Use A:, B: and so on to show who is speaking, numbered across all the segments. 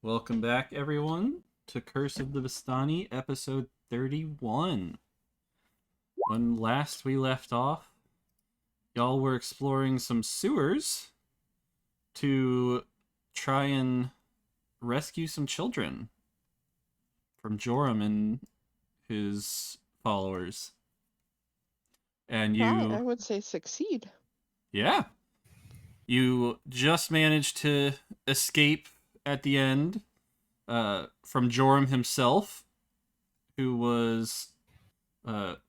A: Welcome back, everyone, to Curse of the Vistani, episode 31. When last we left off, y'all were exploring some sewers to try and rescue some children from Joram and his followers. And
B: I would say succeed.
A: Yeah. You just managed to escape at the end from Joram himself, who was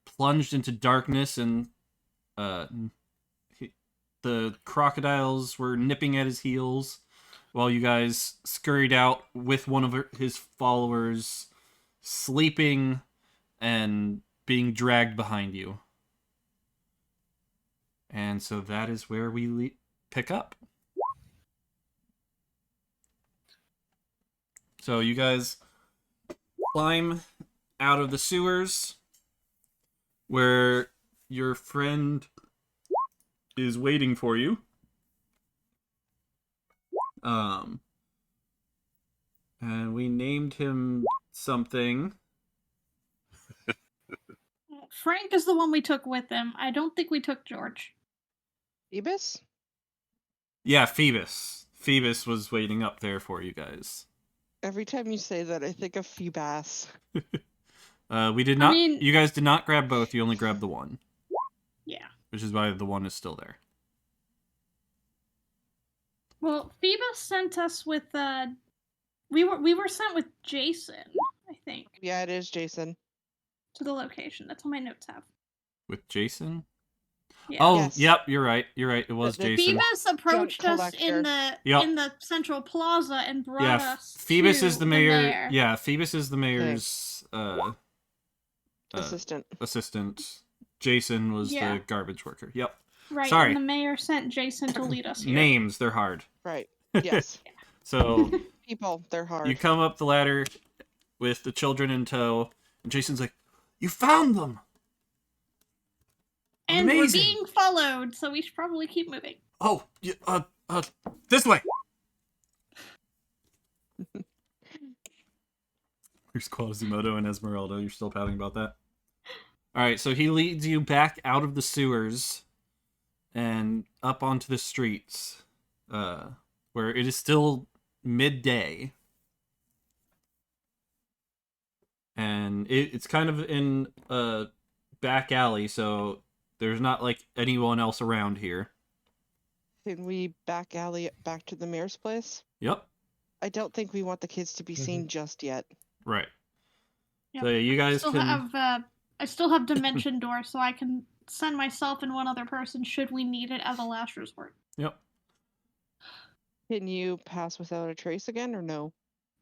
A: plunged into darkness, and the crocodiles were nipping at his heels while you guys scurried out with one of his followers sleeping and being dragged behind you. And so that is where we pick up. So you guys climb out of the sewers where your friend is waiting for you. And we named him something.
C: Frank is the one we took with him. I don't think we took George.
B: Phoebus?
A: Yeah, Phoebus. Phoebus was waiting up there for you guys.
B: Every time you say that, I think of Phoebus.
A: We did not. You guys did not grab both. You only grabbed the one.
C: Yeah.
A: Which is why the one is still there.
C: Well, Phoebus sent us with we were sent with Jason, I think.
B: Yeah, it is Jason.
C: To the location. That's what my notes have.
A: With Jason?
C: Yeah.
A: Oh,
B: yes.
A: Yep, you're right. You're right. It was Jason.
C: Phoebus approached us in the central plaza and brought us
A: Phoebus
C: to
A: is the mayor.
C: mayor.
A: Yeah, Phoebus is the mayor's assistant. Jason was the garbage worker. Yep.
C: Right.
A: Sorry.
C: And the mayor sent Jason to lead us here.
A: Names, they're hard.
B: Right. Yes.
A: So
B: people, they're hard.
A: You come up the ladder with the children in tow, and Jason's like, "You found them!"
C: And
A: Amazing.
C: We're being followed, so we should probably keep moving.
A: Oh, this way. Here's Quasimodo and Esmeralda. You're still pouting about that? Alright, so he leads you back out of the sewers and up onto the streets, where it is still midday. And it's kind of in a back alley, so there's not, like, anyone else around here.
B: Can we back alley it back to the mayor's place?
A: Yep.
B: I don't think we want the kids to be seen just yet.
A: Right.
C: Yep.
A: So you guys
C: I still have Dimension Door, so I can send myself and one other person should we need it as a last resort.
A: Yep.
B: Can you pass without a trace again, or no?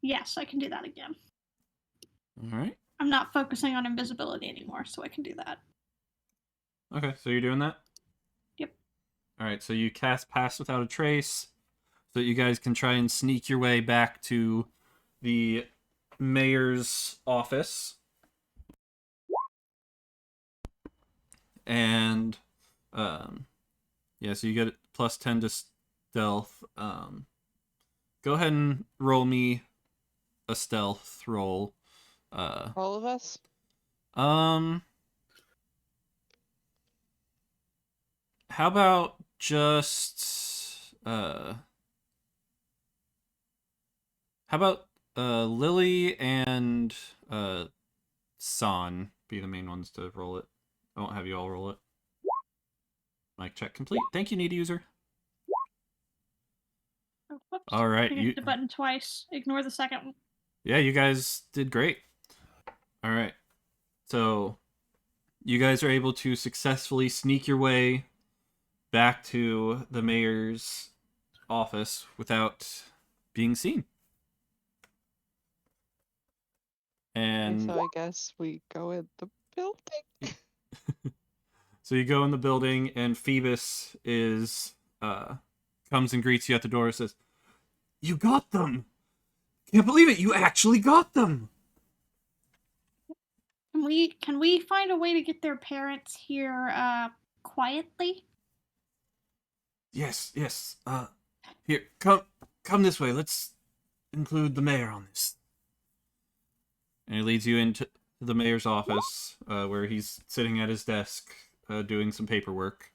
C: Yes, I can do that again.
A: Alright.
C: I'm not focusing on invisibility anymore, so I can do that.
A: Okay, so you're doing that?
C: Yep.
A: Alright, so you cast Pass Without a Trace so that you guys can try and sneak your way back to the mayor's office. And, yeah, so you get plus 10 to stealth. Go ahead and roll me a stealth roll.
B: All of us?
A: How about just how about Lily and San be the main ones to roll it? I won't have you all roll it. Mic check complete. Thank you, Needy User.
C: Oh, whoops.
A: All right,
C: I hit the button twice. Ignore the second one.
A: Yeah, you guys did great. All right, so you guys are able to successfully sneak your way back to the mayor's office without being seen. And
B: so I guess we go in the building.
A: So you go in the building, and Phoebus is comes and greets you at the door and says, "You got them! Can't believe it! You actually got them!"
C: Can we find a way to get their parents here quietly?
A: Yes. Here, come this way. Let's include the mayor on this. And he leads you into the mayor's office, where he's sitting at his desk, doing some paperwork.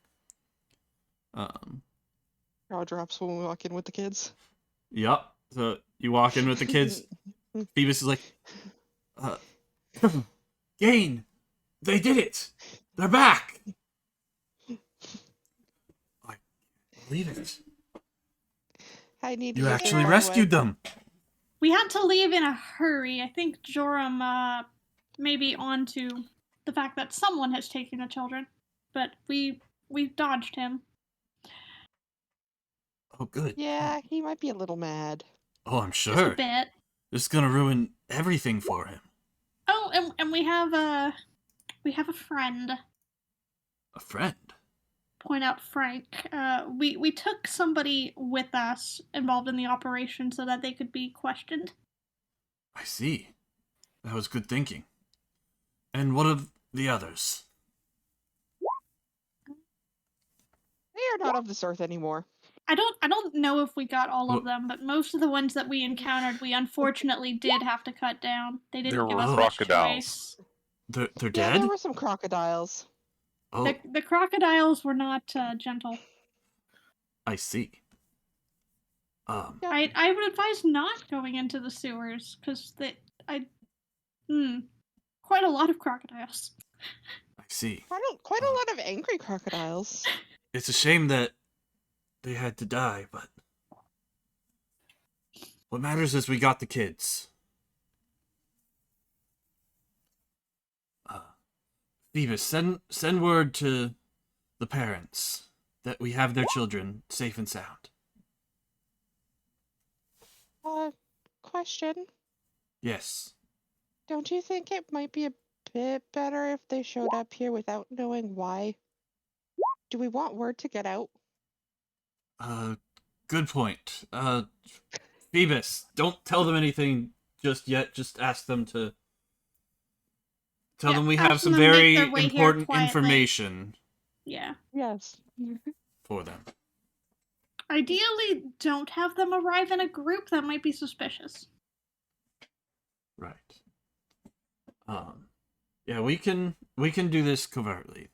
B: Jaw drops when we walk in with the kids.
A: Yep. So you walk in with the kids. Phoebus is like, Gain! They did it! They're back! I can't believe it.
B: I need
A: You
B: dessert,
A: actually
B: by the
A: rescued
B: way.
A: them!
C: We had to leave in a hurry. I think Joram may be onto the fact that someone has taken the children, but we dodged him.
A: Oh, good.
B: Yeah, he might be a little mad.
A: Oh, I'm
C: Just a
A: sure.
C: bit.
A: This is gonna ruin everything for him.
C: Oh, and we have a friend.
A: A friend?
C: Point out Frank. We took somebody with us involved in the operation so that they could be questioned.
A: I see. That was good thinking. And what of the others?
B: They are not of this earth anymore.
C: I don't know if we got all of
A: Well-
C: them, but most of the ones that we encountered, we unfortunately did have to cut down. They didn't
D: There
C: give
D: were
C: us much
D: crocodiles.
C: choice.
A: They're
B: Yeah,
A: dead?
B: there were some crocodiles.
A: Oh,
C: The crocodiles were not gentle.
A: I see.
B: Yeah.
C: I would advise not going into the sewers because quite a lot of crocodiles.
A: I see.
B: Quite a lot of angry crocodiles.
A: It's a shame that they had to die, but what matters is we got the kids. Phoebus, send word to the parents that we have their children safe and sound.
B: Question.
A: Yes.
B: Don't you think it might be a bit better if they showed up here without knowing why? Do we want word to get out?
A: Good point. Phoebus, don't tell them anything just yet. Just ask them to tell them we have
C: ask
A: some
C: them to make
A: very
C: their way here
A: important
C: quietly.
A: information
C: Yeah.
B: Yes.
A: for them.
C: Ideally, don't have them arrive in a group. That might be suspicious.
A: Right. Yeah, we can do this covertly.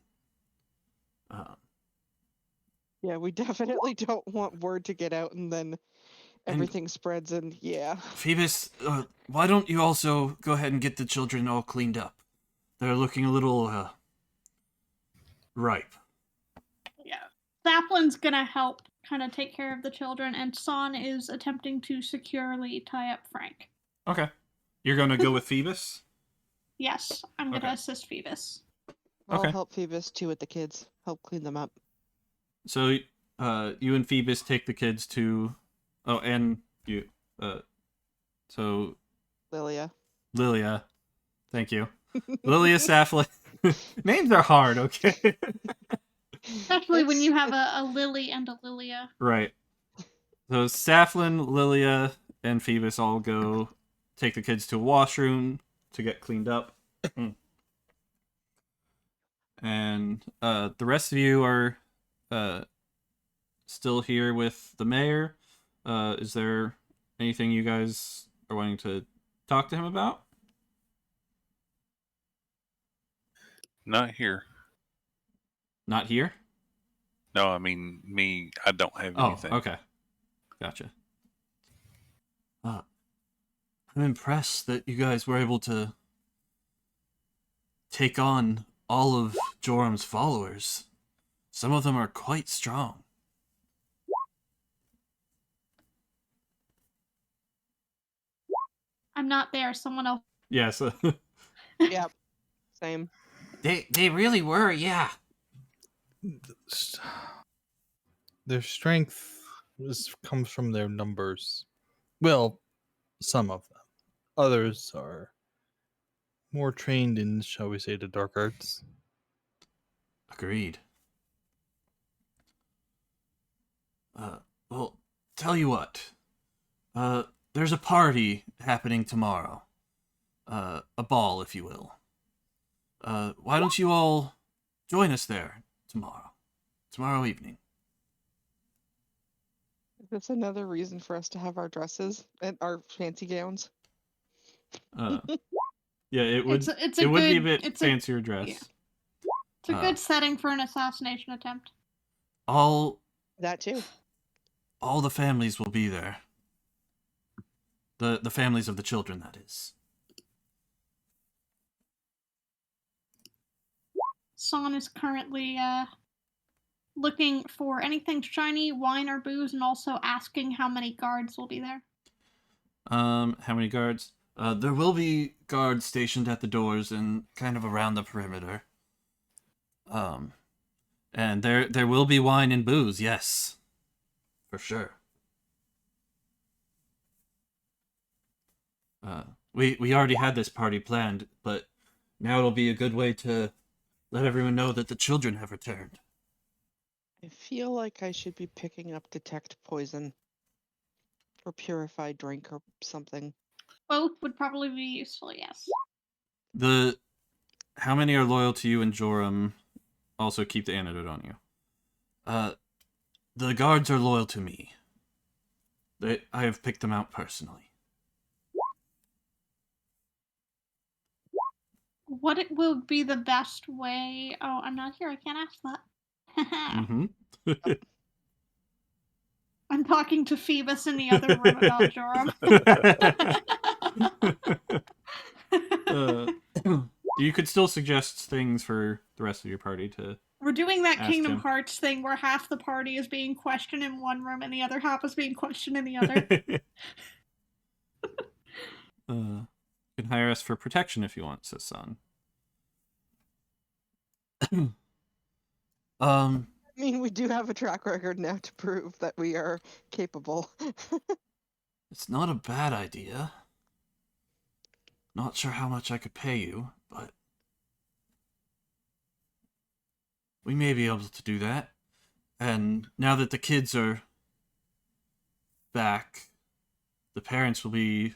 B: Yeah, we definitely don't want word to get out and then everything spreads and yeah.
A: Phoebus, why don't you also go ahead and get the children all cleaned up? They're looking a little, ripe.
C: Yeah. Zaplin's gonna help kind of take care of the children, and Son is attempting to securely tie up Frank.
A: Okay. You're gonna go with Phoebus?
C: Yes, I'm gonna
A: Okay.
C: assist Phoebus.
B: I'll
A: Okay.
B: help Phoebus too with the kids. Help clean them up.
A: So, you and Phoebus take the kids to... Oh, and you, so...
B: Lilia.
A: Lilia. Thank you. Lilia Safley. Names are hard, okay?
C: Especially when you have a Lily and a Lilia.
A: Right. So Saflin, Lilia, and Phoebus all go take the kids to a washroom to get cleaned up. And the rest of you are still here with the mayor. Is there anything you guys are wanting to talk to him about?
D: Not here.
A: Not here?
D: No, I mean me. I don't have
A: Oh,
D: anything.
A: okay. Gotcha. I'm impressed that you guys were able to take on all of Joram's followers. Some of them are quite strong.
C: I'm not there. Someone else.
A: Yes.
B: Yep. Same.
A: They really were, yeah.
E: Their strength comes from their numbers. Well, some of them. Others are more trained in, shall we say, the dark arts.
A: Agreed. Well, tell you what. There's a party happening tomorrow. A ball, if you will. Why don't you all join us there tomorrow evening?
B: That's another reason for us to have our dresses and our fancy gowns.
A: Uh, yeah, it would.
C: It's
A: It
C: a
A: would be a
C: good
A: bit
C: it's
A: fancier dress.
C: yeah. It's a
A: Uh,
C: good setting for an assassination attempt.
A: all
B: That too.
A: all the families will be there. The families of the children, that is.
C: Son is currently looking for anything shiny, wine or booze, and also asking how many guards will be there.
A: How many guards? There will be guards stationed at the doors and kind of around the perimeter. And there will be wine and booze, yes. For sure. We already had this party planned, but now it'll be a good way to let everyone know that the children have returned.
B: I feel like I should be picking up detect poison or purified drink or something.
C: Both would probably be useful, yes.
A: How many are loyal to you and Joram? Also keep the antidote on you. The guards are loyal to me. I have picked them out personally.
C: What it will be the best way? Oh, I'm not here. I can't ask that.
A: Mm-hmm.
C: I'm talking to Phoebus in the other room about Joram.
A: You could still suggest things for the rest of your party to.
C: We're doing that
A: Ask
C: Kingdom
A: him.
C: Hearts thing where half the party is being questioned in one room and the other half is being questioned in the other.
A: You can hire us for protection if you want, says Son.
B: I mean, we do have a track record now to prove that we are capable.
A: It's not a bad idea. Not sure how much I could pay you, but we may be able to do that. And now that the kids are back, the parents will be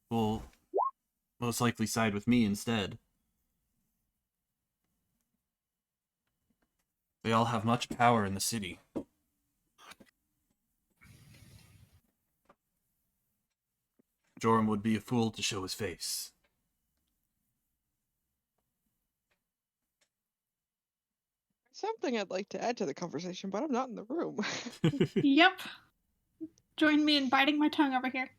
A: will most likely side with me instead. They all have much power in the city. Joram would be a fool to show his face.
B: Something I'd like to add to the conversation, but I'm not in the room.
C: Yep. Join me in biting my tongue over here.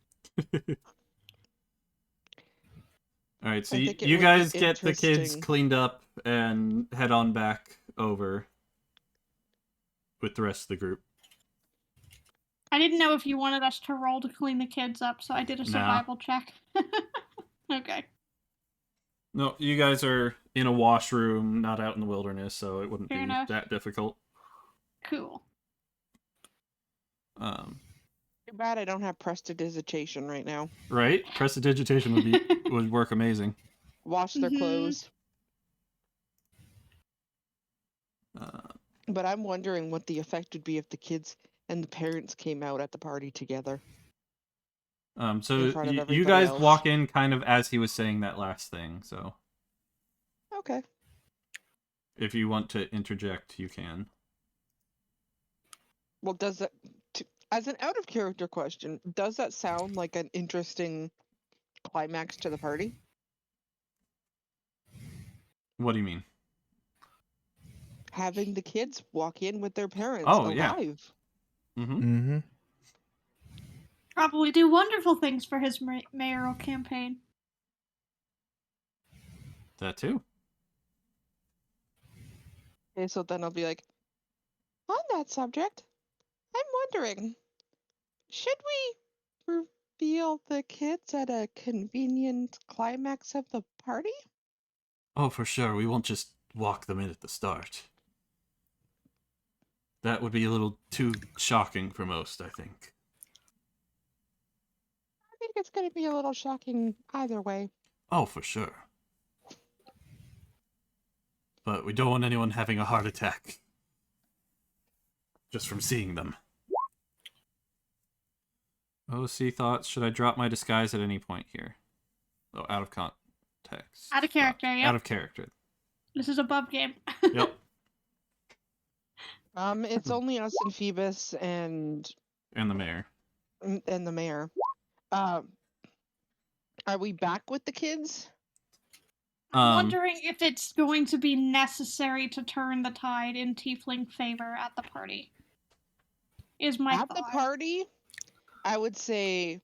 A: All right, so
B: I
A: you
B: think it
A: you
B: would be
A: guys get the kids
B: interesting.
A: cleaned up and head on back over with the rest of the group.
C: I didn't know if you wanted us to roll to clean the kids up, so I did a
A: No.
C: survival check. Okay.
A: No, you guys are in a washroom, not out in the wilderness, so it wouldn't
C: Fair
A: be
C: enough.
A: that difficult.
C: Cool.
B: Too bad I don't have prestidigitation right now.
A: Right? Prestidigitation would work amazing.
B: Wash their
C: Mhm.
B: clothes.
A: Uh,
B: But I'm wondering what the effect would be if the kids and the parents came out at the party together.
A: so
B: In front of
A: you
B: everybody
A: guys
B: else.
A: walk in kind of as he was saying that last thing, so
B: Okay.
A: if you want to interject, you can.
B: Well, does that, as an out of character question, does that sound like an interesting climax to the party?
A: What do you mean?
B: Having the kids walk in with their parents
A: Oh, yeah.
B: alive.
A: Mm-hmm.
E: Mm-hmm.
C: Probably do wonderful things for his mayoral campaign.
A: That too.
B: Okay, so then I'll be like, on that subject, I'm wondering, should we reveal the kids at a convenient climax of the party?
A: Oh, for sure. We won't just walk them in at the start. That would be a little too shocking for most, I think.
B: I think it's going to be a little shocking either way.
A: Oh, for sure. But we don't want anyone having a heart attack just from seeing them. OC thoughts, should I drop my disguise at any point here? Oh, out of context.
C: Out of character, yep.
A: Out of character.
C: This is above game.
A: Yep.
B: It's only us and Phoebus and
A: And the mayor.
B: the mayor. Are we back with the kids?
C: I'm wondering if it's going to be necessary to turn the tide in tiefling favor at the party. Is my
B: At
C: thought.
B: the party, I would say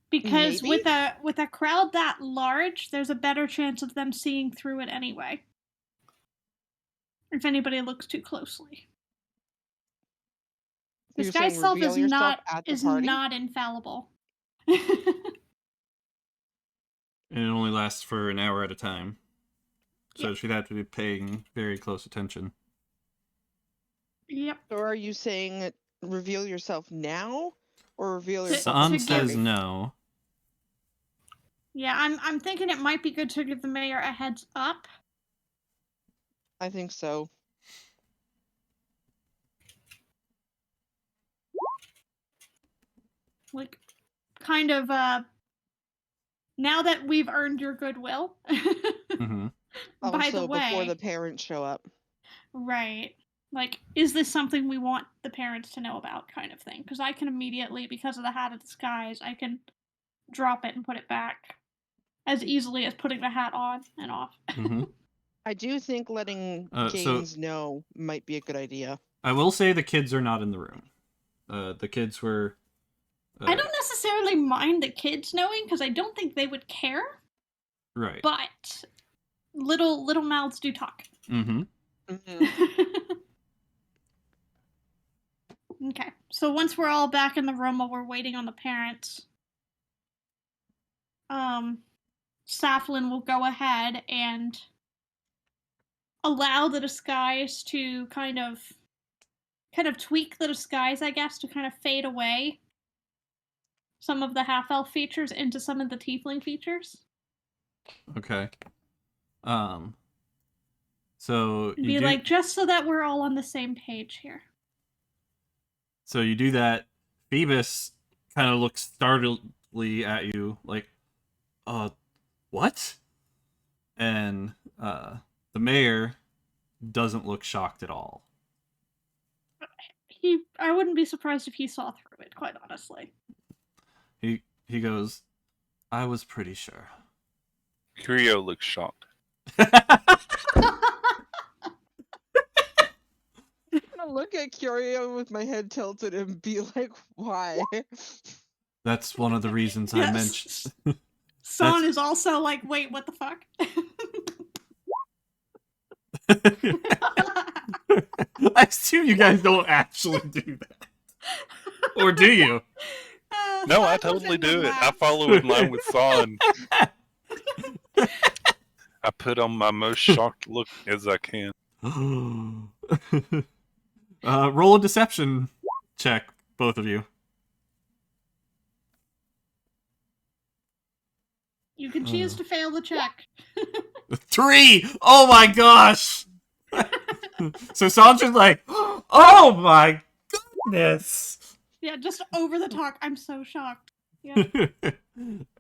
C: Because
B: maybe?
C: with a crowd that large, there's a better chance of them seeing through it anyway. If anybody looks too closely.
B: You're
C: This
B: saying
C: guy's self
B: reveal
C: is
B: yourself at the party?
C: not infallible.
A: And it only lasts for an hour at a time. So
C: Yep.
A: she'd have to be paying very close attention.
C: Yep.
B: So are you saying reveal yourself now or reveal
C: To-
B: yourself at
A: San
B: the
A: says
B: party?
A: no.
C: Yeah, I'm thinking it might be good to give the mayor a heads up.
B: I think so.
C: Like, kind of, now that we've earned your goodwill.
A: Mm-hmm.
C: By the
B: Also, before
C: way,
B: the parents show up.
C: right. Like, is this something we want the parents to know about, kind of thing? Because I can immediately, because of the hat of disguise, I can drop it and put it back as easily as putting the hat on and off.
A: Mm-hmm.
B: I do think letting
A: So-
B: Gaines know might be a good idea.
A: I will say the kids are not in the room. The kids were...
C: I don't necessarily mind the kids knowing, because I don't think they would care,
A: Right.
C: but little mouths do talk.
A: Mm-hmm.
C: Okay, so once we're all back in the room while we're waiting on the parents, Saflin will go ahead and allow the disguise to kind of tweak the disguise, I guess, to kind of fade away some of the half-elf features into some of the tiefling features.
A: Okay. So you
C: Be
A: do...
C: like, just so that we're all on the same page here.
A: So you do that. Phoebus kind of looks startledly at you, like, what? And the mayor doesn't look shocked at all.
C: I wouldn't be surprised if he saw through it, quite honestly.
A: He goes, I was pretty sure.
D: Curio looks shocked.
B: I'm gonna look at Curio with my head tilted and be like, why?
A: That's one of the reasons I mentioned.
C: Son is also like, wait, what the fuck?
A: I assume you guys don't actually do that. Or do you?
D: No, I
C: Son was
D: totally
C: in the
D: do it. I
C: lab.
D: follow in line with Son. I put on my most shocked look as I can.
A: Roll a deception check, both of you.
C: You can choose to fail the check.
A: 3! Oh my gosh! So Sandra's like, oh my goodness!
C: Yeah, just over the top. I'm so shocked. Yeah.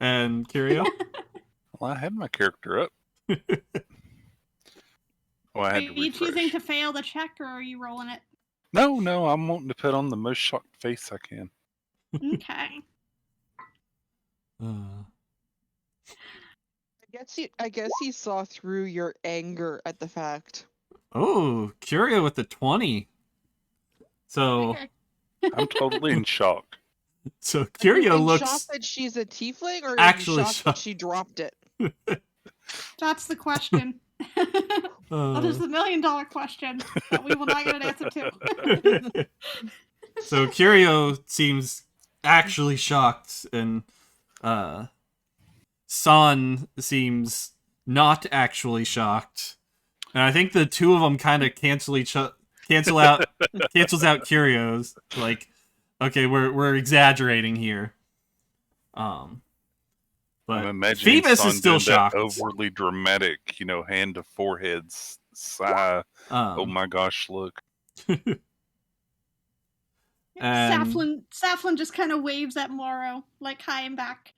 A: And Curio?
D: Well, I had my character up. Well, I
C: Are
D: had to
C: you choosing
D: refresh.
C: to fail the check, or are you rolling it?
D: No, I'm wanting to put on the most shocked face I can.
C: Okay.
B: I guess he saw through your anger at the fact.
A: Oh, Curio with the 20. So,
C: Okay.
D: I'm totally in shock.
A: so
B: Are you
A: Curio
B: in
A: looks
B: shock that she's a tiefling, or are
A: actually
B: you shocked that she dropped it?
C: That's the question. That is the $1 million question that we will not get an answer to.
A: So Curio seems actually shocked, and San seems not actually shocked. And I think the two of them kind of cancels out Curio's. Like, okay, we're exaggerating here.
D: I'm
A: But
D: imagining
A: Phoebus
D: Son
A: is still
D: doing that
A: shocked.
D: overly dramatic, hand to forehead sigh. Oh my gosh, look.
A: And
C: Saflin just kind of waves at Morrow, like, hi, I'm back.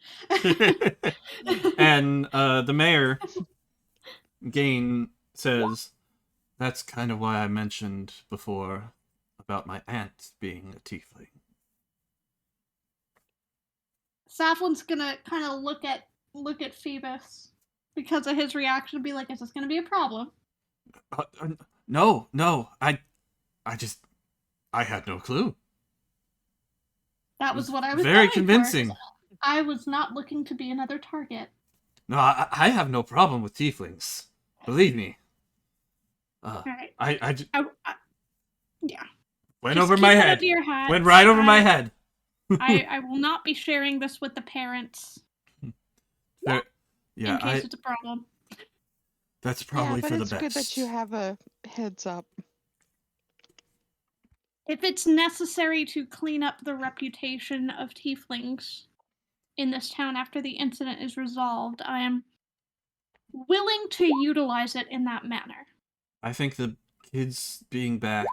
A: and the mayor, Gain, says, that's kind of why I mentioned before about my aunt being a tiefling.
C: Saflin's gonna kind of look at Phoebus because of his reaction and be like, "Is this gonna be a problem?"
A: No, I had no clue.
C: That was what I was
A: very
C: going
A: convincing.
C: For. I was not looking to be another target.
A: No, I have no problem with tieflings. Believe me.
C: All right.
A: Yeah.
C: Went
A: over my head. Went right over my head.
C: I will not be sharing this with the parents.
A: Yeah,
C: in case it's a problem.
A: That's probably for the best.
B: It's good that you have a heads up.
C: If it's necessary to clean up the reputation of tieflings in this town after the incident is resolved, I am willing to utilize it in that manner.
A: I think the kids being back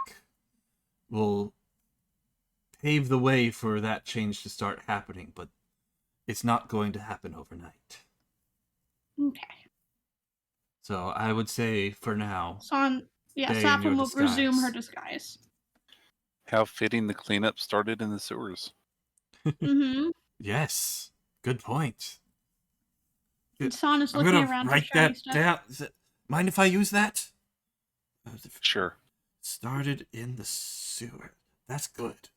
A: will pave the way for that change to start happening, but it's not going to happen overnight.
C: Okay.
A: So I would say for now,
C: Saflin will resume her disguise.
D: How fitting the cleanup started in the sewers.
C: Mm-hmm.
A: Yes. Good point.
C: And Son is looking around for shiny stuff.
A: Down. Mind if I use that?
D: Sure.
A: Started in the sewer. That's good.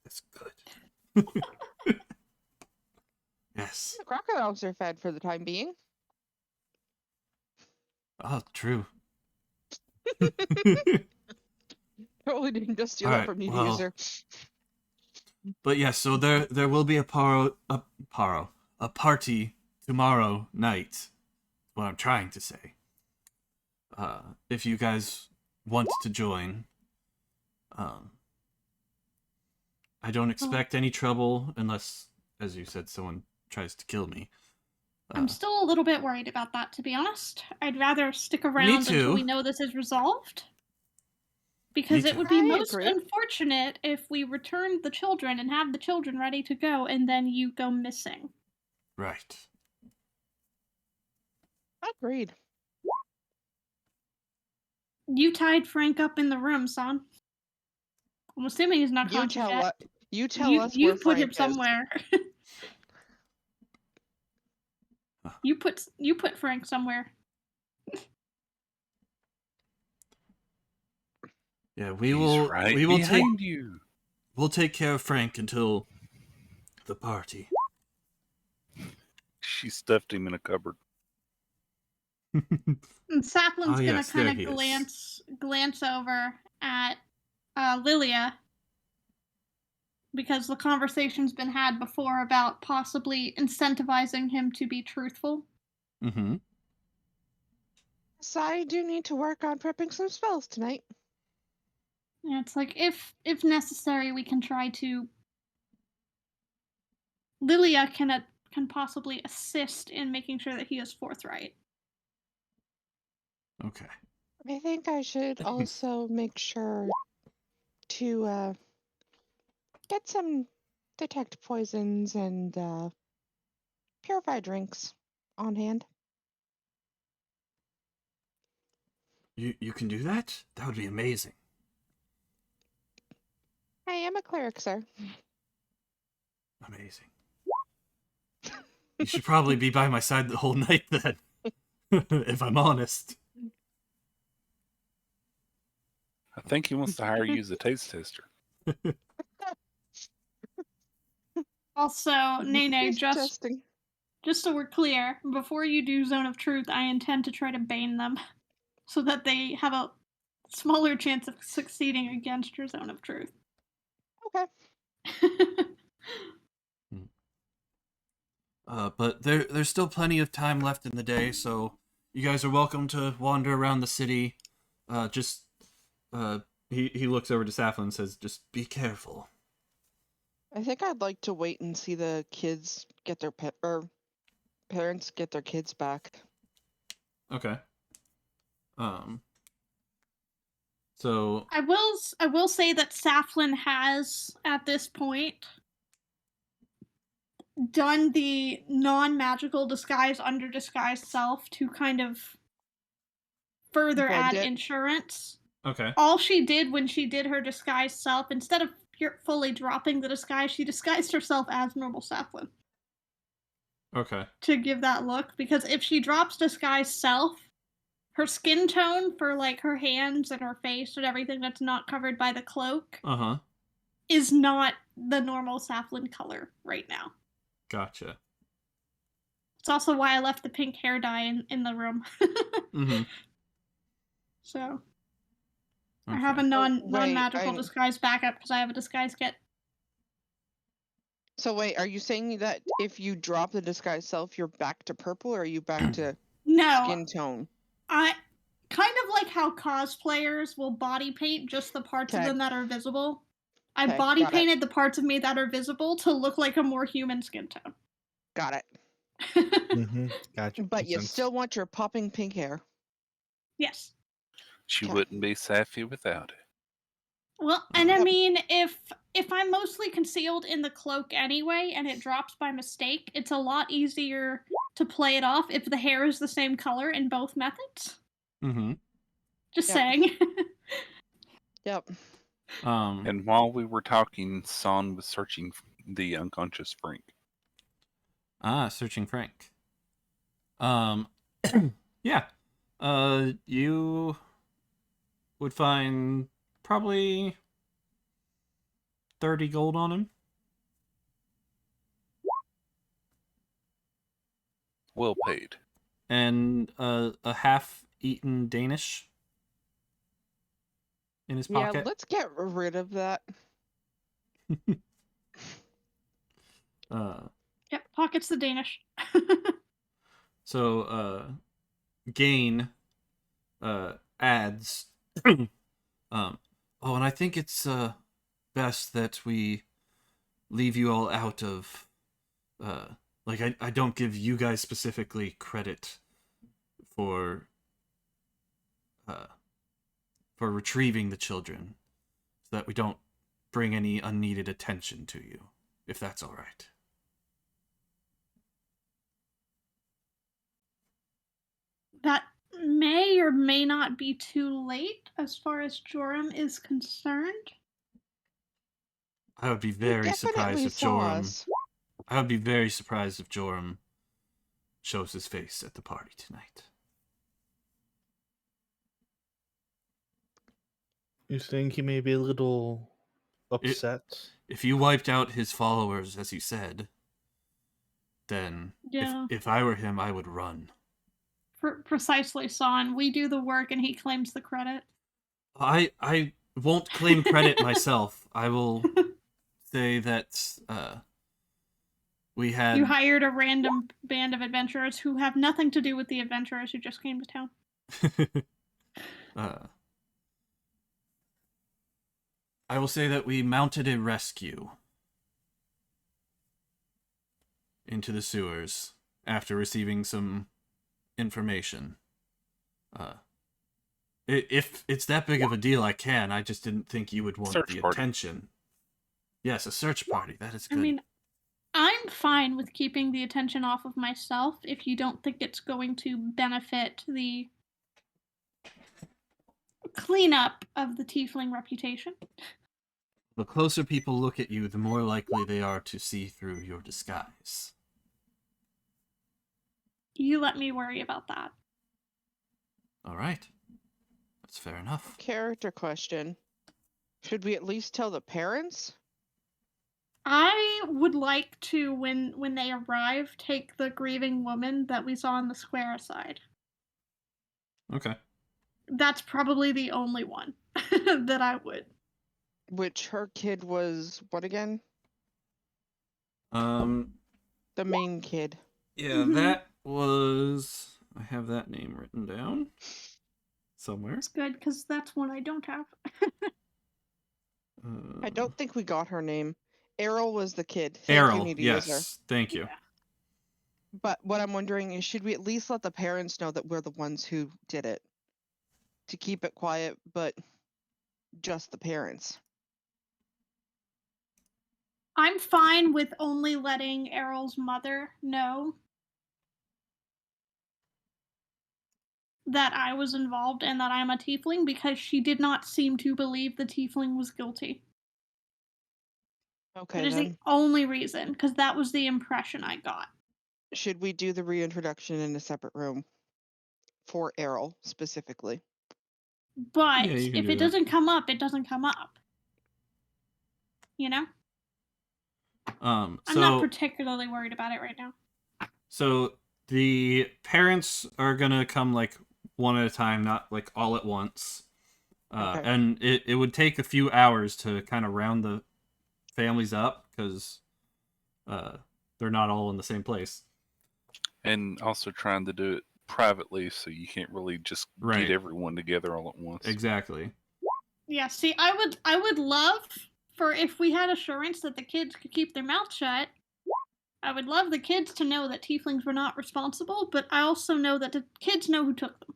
A: Yes.
B: The crocodiles are fed for the time being.
A: Oh, true.
B: Totally didn't just steal that from you, user.
A: But yeah, so there will be a party tomorrow night. What I'm trying to say. If you guys want to join, I don't expect any trouble unless, as you said, someone tries to kill me.
C: I'm still a little bit worried about that, to be honest. I'd rather stick around until we know this is resolved. Because it would be most unfortunate if we returned the children and have the children ready to go and then you go missing.
A: Right.
B: Agreed.
C: You tied Frank up in the room, son. I'm assuming he's not conscious yet.
B: You tell us where Frank
C: put him somewhere. You put Frank somewhere.
A: Yeah, we'll take care of Frank until the party.
D: She stuffed him in a cupboard.
C: And Saplin's gonna kind of glance over at Lilia, because the conversation's been had before about possibly incentivizing him to be truthful.
A: Mm-hmm.
B: So I do need to work on prepping some spells tonight.
C: Yeah, it's like if necessary, we can try to. Lilia can possibly assist in making sure that he is forthright.
A: Okay.
B: I think I should also make sure to get some detect poisons and purify drinks on hand.
A: You can do that? That would be amazing.
B: I am a cleric, sir.
A: Amazing. You should probably be by my side the whole night then, if I'm honest.
D: I think he wants to hire you as a taste tester.
C: Also, Nene, just so we're clear, before you do Zone of Truth, I intend to try to bane them so that they have a smaller chance of succeeding against your Zone of Truth.
B: Okay.
A: But there's still plenty of time left in the day, so you guys are welcome to wander around the city. He looks over to Saflin and says, just be careful.
B: I think I'd like to wait and see the kids get their parents get their kids back.
A: Okay. So
C: I will say that Saflin has at this point done the non-magical disguise under disguise self to kind of further add insurance.
A: Okay.
C: All she did when she did her disguised self, instead of fully dropping the disguise, she disguised herself as normal Safflin.
A: Okay.
C: To give that look, because if she drops disguised self, her skin tone for like her hands and her face and everything that's not covered by the cloak is not the normal Safflin color right now.
A: Gotcha.
C: It's also why I left the pink hair dye in the room. So okay. I have a non-magical disguise backup because I have a disguise kit.
B: So wait, are you saying that if you drop the disguise self, you're back to purple, or are you back to skin tone?
C: I kind of like how cosplayers will body paint just the parts of them that are visible. I body painted the parts of me that are visible to look like a more human skin tone.
B: Got it.
E: Gotcha.
B: But you still want your popping pink hair.
C: Yes.
D: She wouldn't be Sappy without it.
C: Well, and I mean, if I'm mostly concealed in the cloak anyway, and it drops by mistake, it's a lot easier to play it off if the hair is the same color in both methods. Just saying.
B: Yep.
D: And while we were talking, Son was searching the unconscious Frank.
A: Searching Frank. Yeah. You would find probably 30 gold on him.
D: Well paid.
A: And a half-eaten Danish in his pocket.
B: Yeah, let's get rid of that.
C: Yep, pockets the Danish.
A: So, Gain adds, and I think it's best that we leave you all out of, I don't give you guys specifically credit for retrieving the children, so that we don't bring any unneeded attention to you, if that's all right.
C: That may or may not be too late as far as Joram is concerned.
A: I would be very surprised if Joram. I would be very surprised if Joram shows his face at the party tonight.
E: You think he may be a little upset?
A: If you wiped out his followers, as you said, then if I were him, I would run.
C: Precisely, Son. We do the work and he claims the credit.
A: I won't claim credit myself. I will say that we had...
C: You hired a random band of adventurers who have nothing to do with the adventurers who just came to town.
A: I will say that we mounted a rescue into the sewers after receiving some information. If it's that big of a deal, I can. I just didn't think you would want the attention. Yes, a search party. That is good.
C: I mean, I'm fine with keeping the attention off of myself if you don't think it's going to benefit the cleanup of the tiefling reputation.
A: The closer people look at you, the more likely they are to see through your disguise.
C: You let me worry about that.
A: All right. That's fair enough.
B: Character question. Should we at least tell the parents?
C: I would like to, when they arrive, take the grieving woman that we saw in the square aside.
A: Okay.
C: That's probably the only one that I would.
B: Which her kid was what again?
A: The
B: main kid.
A: Yeah, that was... I have that name written down somewhere.
C: It's good, because that's one I don't have.
B: I don't think we got her name. Errol was the kid.
A: Errol, yes. Thank you.
C: Yeah.
B: But what I'm wondering is, should we at least let the parents know that we're the ones who did it? To keep it quiet, but just the parents.
C: I'm fine with only letting Errol's mother know. that I was involved and that I'm a tiefling because she did not seem to believe the tiefling was guilty.
B: Okay,
C: That is
B: then.
C: the only reason, because that was the impression I got.
B: Should we do the reintroduction in a separate room? For Errol, specifically.
C: But
A: Yeah, you can
C: if
A: do
C: it
A: that.
C: doesn't come up, it doesn't come up. You know? I'm not particularly worried about it right now.
A: So the parents are gonna come like one at a time, not like all at once.
B: Okay.
A: And it would take a few hours to kind of round the families up because they're not all in the same place.
D: And also trying to do it privately, so you can't really just get everyone together all at once.
A: Exactly.
C: Yeah, see, I would love for if we had assurance that the kids could keep their mouth shut. I would love the kids to know that tieflings were not responsible, but I also know that the kids know who took them.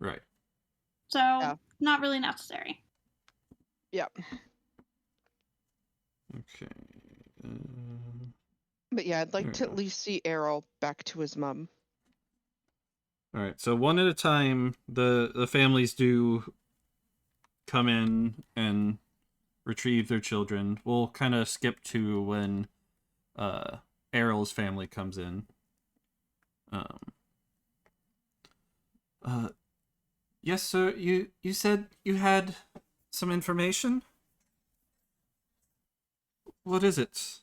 A: Right.
C: So, not really necessary.
B: Yep.
A: Okay.
B: But yeah, I'd like to at least see Errol back to his mom.
A: All right. So one at a time, the families do come in and retrieve their children. We'll kind of skip to when Errol's family comes in. Yes, sir. You said you had some information? What is it?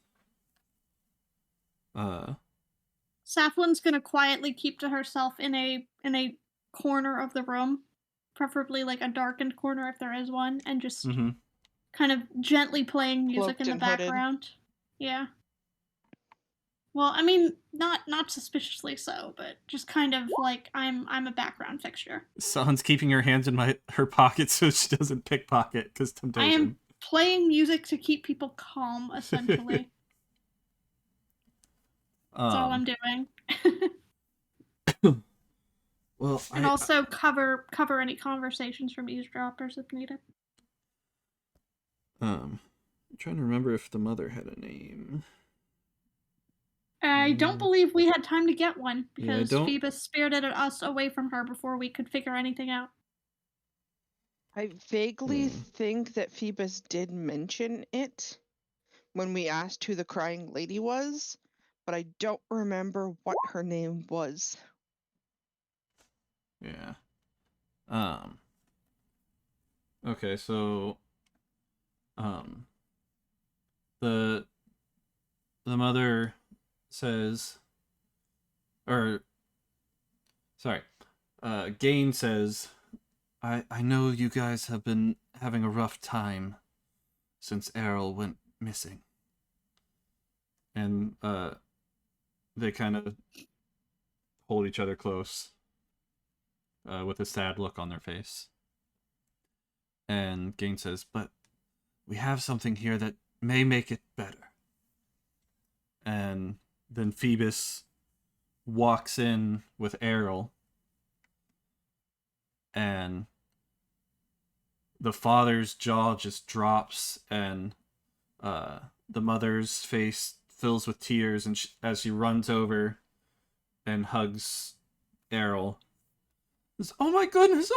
C: Saflin's gonna quietly keep to herself in a corner of the room, preferably like a darkened corner if there is one, and just kind of gently playing music in the background. Yeah. Well, I mean, not suspiciously so, but just kind of like I'm a background fixture.
A: San's keeping her hands in her pocket so she doesn't pickpocket because temptation.
C: I am playing music to keep people calm, essentially. That's all I'm doing.
A: Well,
C: and also cover any conversations from eavesdroppers if needed.
A: I'm trying to remember if the mother had a name.
C: I don't believe we had time to get one because
A: yeah,
C: Phoebus spirited us away from her before we could figure anything out.
B: I vaguely think that Phoebus did mention it when we asked who the crying lady was, but I don't remember what her name was.
A: Yeah. Okay, so the mother says, or sorry, Gain says, I know you guys have been having a rough time since Errol went missing. And they kind of hold each other close with a sad look on their face. And Gain says, but we have something here that may make it better. And then Phoebus walks in with Errol, and the father's jaw just drops, and the mother's face fills with tears, and as she runs over and hugs Errol, says, oh my goodness,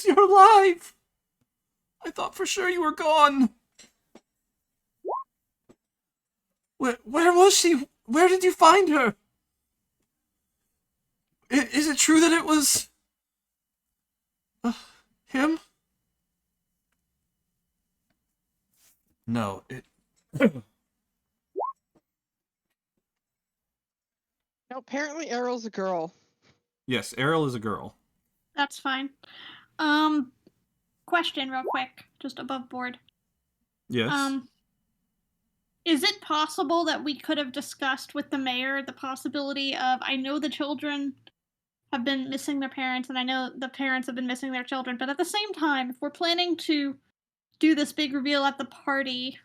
A: you're alive! I thought for sure you were gone! Where was she? Where did you find her? Is it true that it was him? No,
B: No, apparently Errol's a girl.
A: Yes, Errol is a girl.
C: That's fine. Question real quick, just above board.
A: Yes.
C: Is it possible that we could have discussed with the mayor the possibility of, I know the children have been missing their parents, and I know the parents have been missing their children, but at the same time, if we're planning to do this big reveal at the party,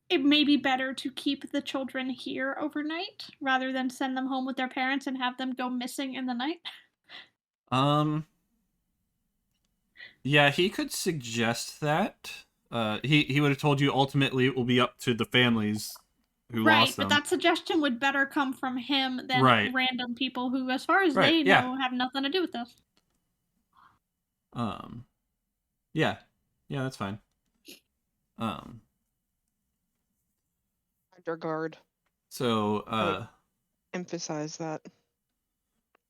C: it may be better to keep the children here overnight rather than send them home with their parents and have them go missing in the night?
A: Yeah, he could suggest that. He would have told you ultimately it will be up to the families who
C: Right,
A: lost
C: but
A: them.
C: that suggestion would better come from him than
A: Right.
C: random people who, as far as
A: Right,
C: they
A: yeah.
C: know, have nothing to do with this.
A: Yeah. Yeah, that's fine.
B: Under guard.
A: So,
B: Emphasize that.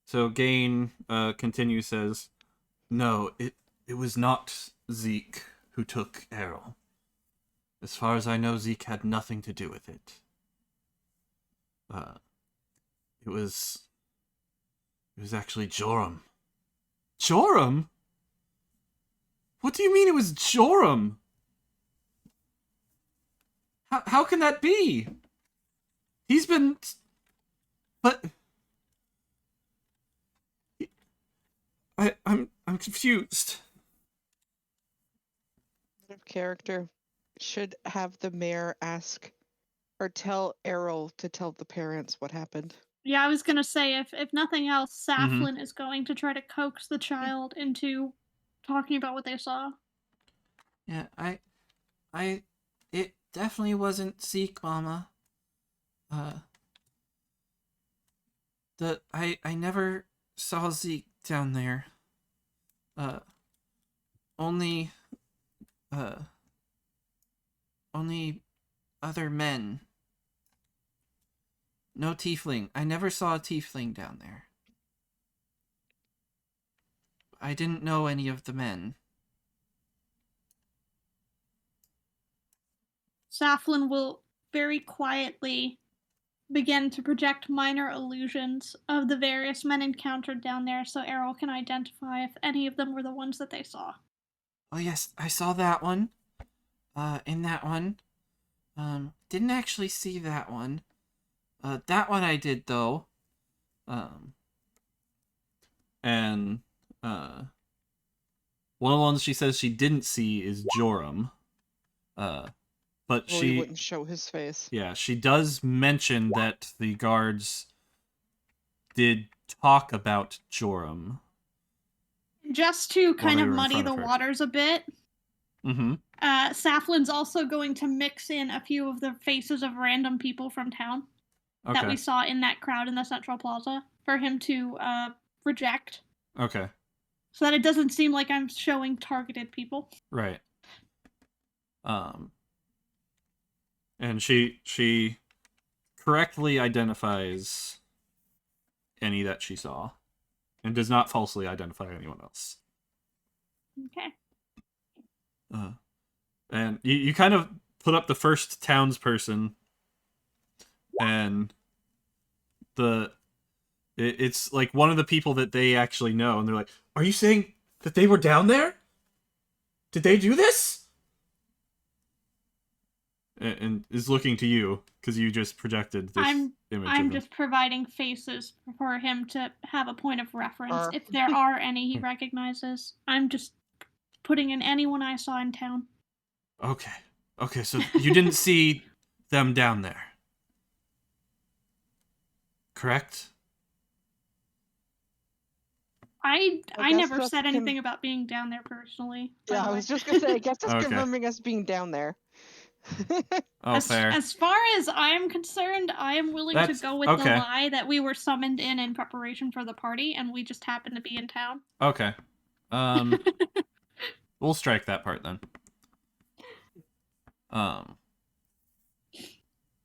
A: So Gain continues, says, "No, it was not Zeke who took Errol. As far as I know, Zeke had nothing to do with it. It was actually Joram." Joram? What do you mean it was Joram? How can that be? He's been... But... I'm confused.
B: Out of character, should have the mayor ask or tell Errol to tell the parents what happened.
C: Yeah, I was gonna say, if nothing else,
A: Mhm.
C: Saflin is going to try to coax the child into talking about what they saw.
A: Yeah, it definitely wasn't Zeke, Mama. I never saw Zeke down there. Only other men. No tiefling. I never saw a tiefling down there. I didn't know any of the men.
C: Saflin will very quietly begin to project minor illusions of the various men encountered down there so Errol can identify if any of them were the ones that they saw.
A: Oh yes, I saw that one. In that one. Didn't actually see that one. That one I did though. And one of the ones she says she didn't see is Joram. But
B: Well, he wouldn't show his face.
A: Yeah, she does mention that the guards did talk about Joram.
C: Just to kind
A: they
C: of
A: were in
C: muddy
A: front
C: the
A: of her.
C: waters a bit,
A: Mm-hmm.
C: Saflin's also going to mix in a few of the faces of random people from town that we saw in that crowd in the Central Plaza for him to reject.
A: Okay.
C: So that it doesn't seem like I'm showing targeted people.
A: Right. And she correctly identifies any that she saw and does not falsely identify anyone else.
C: Okay.
A: And you kind of put up the first townsperson, and it's like one of the people that they actually know, and they're like, "Are you saying that they were down there? Did they do this?" And is looking to you because you just projected this image of
C: I'm
A: them.
C: just providing faces for him to have a point of reference. If there are any he recognizes, I'm just putting in anyone I saw in town.
A: Okay, so you didn't see them down there, correct?
C: I
B: guess
C: never
B: that's
C: said anything about being down there personally.
B: Yeah, I was just gonna say, I guess that's
A: Okay.
B: confirming us being down there.
A: Oh, fair.
C: As far as I'm concerned, I am willing to go with the lie that we were summoned in preparation for the party, and we just happened to be in town.
A: Okay. We'll strike that part then.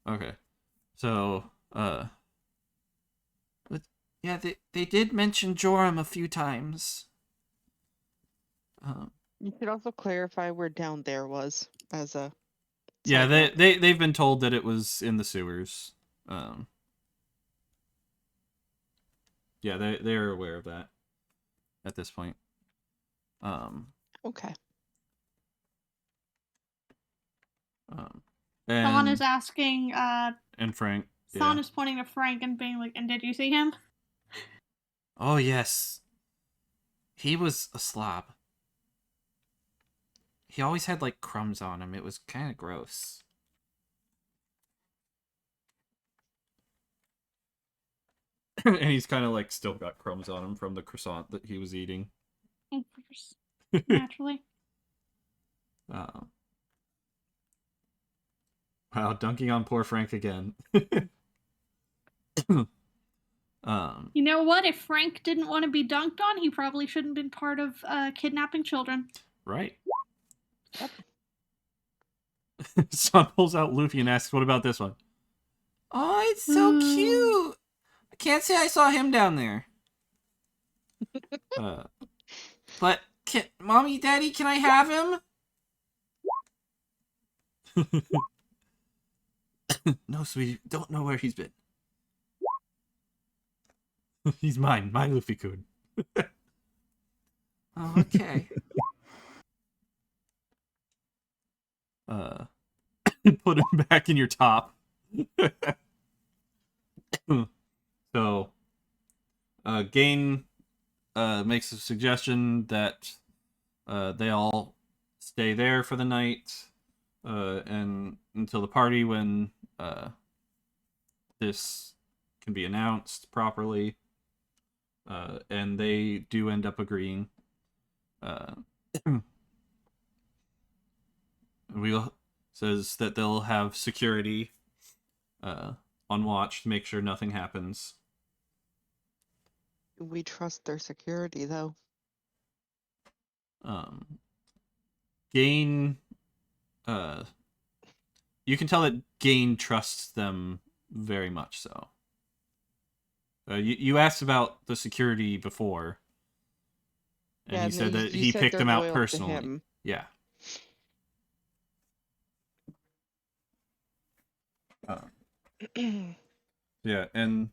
A: Okay. So, but yeah, they did mention Joram a few times.
B: You should also clarify where down there was as a.
A: Yeah, they've been told that it was in the sewers. Yeah, they're aware of that at this point.
B: Okay.
C: Thon is asking.
A: And Frank.
C: Thon is pointing to Frank and being like, "And did you see him?"
A: Oh yes. He was a slob. He always had like crumbs on him. It was kind of gross. And he's kind of like still got crumbs on him from the croissant that he was eating.
C: Of course. Naturally.
A: Wow, dunking on poor Frank again.
C: You know what? If Frank didn't want to be dunked on, he probably shouldn't have been part of kidnapping children.
A: Right.
B: Yep.
A: Son pulls out Luffy and asks, "What about this one?" Oh, it's so cute. I can't say I saw him down there. But Mommy, Daddy, can I have him? No, sweetie, don't know where he's been. He's mine, my Luffy-kun. Oh, okay. Put him back in your top. So, Gain makes a suggestion that they all stay there for the night and until the party when this can be announced properly. And they do end up agreeing. Wheel says that they'll have security on watch to make sure nothing happens.
B: We trust their security, though.
A: Gain, you can tell that Gain trusts them very much so. You asked about the security before, and he said that he picked them out personally. Yeah. Yeah, and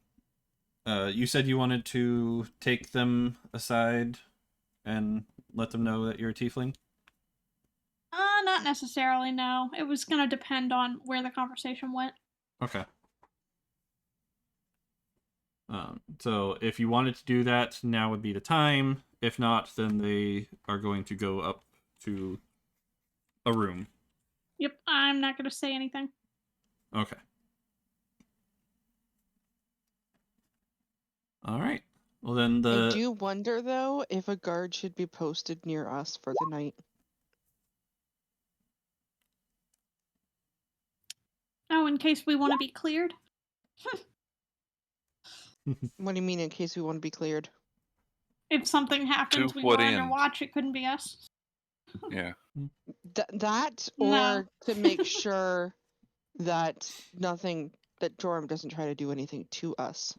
A: you said you wanted to take them aside and let them know that you're a tiefling?
C: Not necessarily, no. It was going to depend on where the conversation went.
A: Okay. So if you wanted to do that, now would be the time. If not, then they are going to go up to a room.
C: Yep, I'm not going to say anything.
A: Okay. All right. Well, then
B: I do wonder, though, if a guard should be posted near us for the night.
C: Oh, in case we want to be cleared?
B: What do you mean, in case we want to be cleared?
C: If something happens,
D: To
C: we
D: what
C: were under
D: end?
C: watch, it couldn't be us.
D: Yeah.
B: That, or
C: No.
B: to make sure that that Joram doesn't try to do anything to us.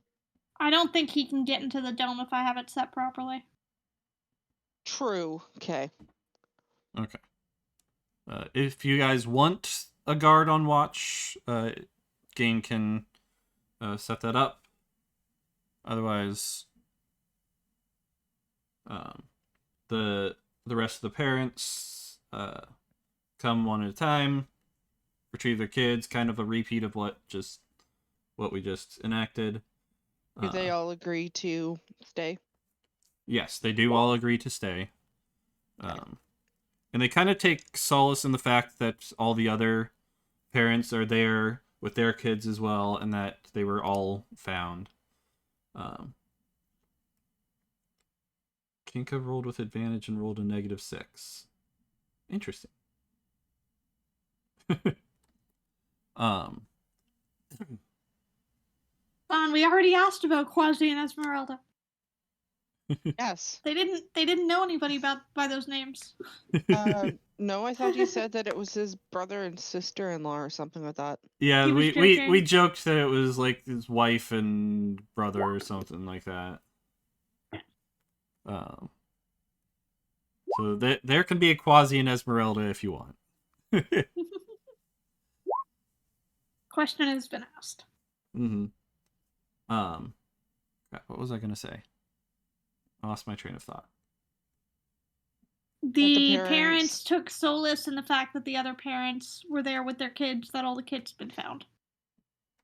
C: I don't think he can get into the dome if I have it set properly.
B: True. Okay.
A: Okay. If you guys want a guard on watch, Gain can set that up. Otherwise, the rest of the parents come one at a time, retrieve their kids. Kind of a repeat of what we just enacted.
B: Do they all agree to stay?
A: Yes, they do all agree to stay. And they kind of take solace in the fact that all the other parents are there with their kids as well, and that they were all found. Kinka rolled with advantage and rolled a -6. Interesting.
C: Vaughn, we already asked about Quasi and Esmeralda.
B: Yes.
C: They didn't know anybody by those names.
B: No, I thought he said that it was his brother and sister-in-law or something like that.
A: Yeah,
C: He was
A: we joked that it was like his wife and brother or something like that. So there can be a Quasi and Esmeralda if you want.
C: Question has been asked.
A: Mm-hmm. What was I gonna say? I lost my train of thought.
C: The parents took solace in the fact that the other parents were there with their kids, that all the kids had been found.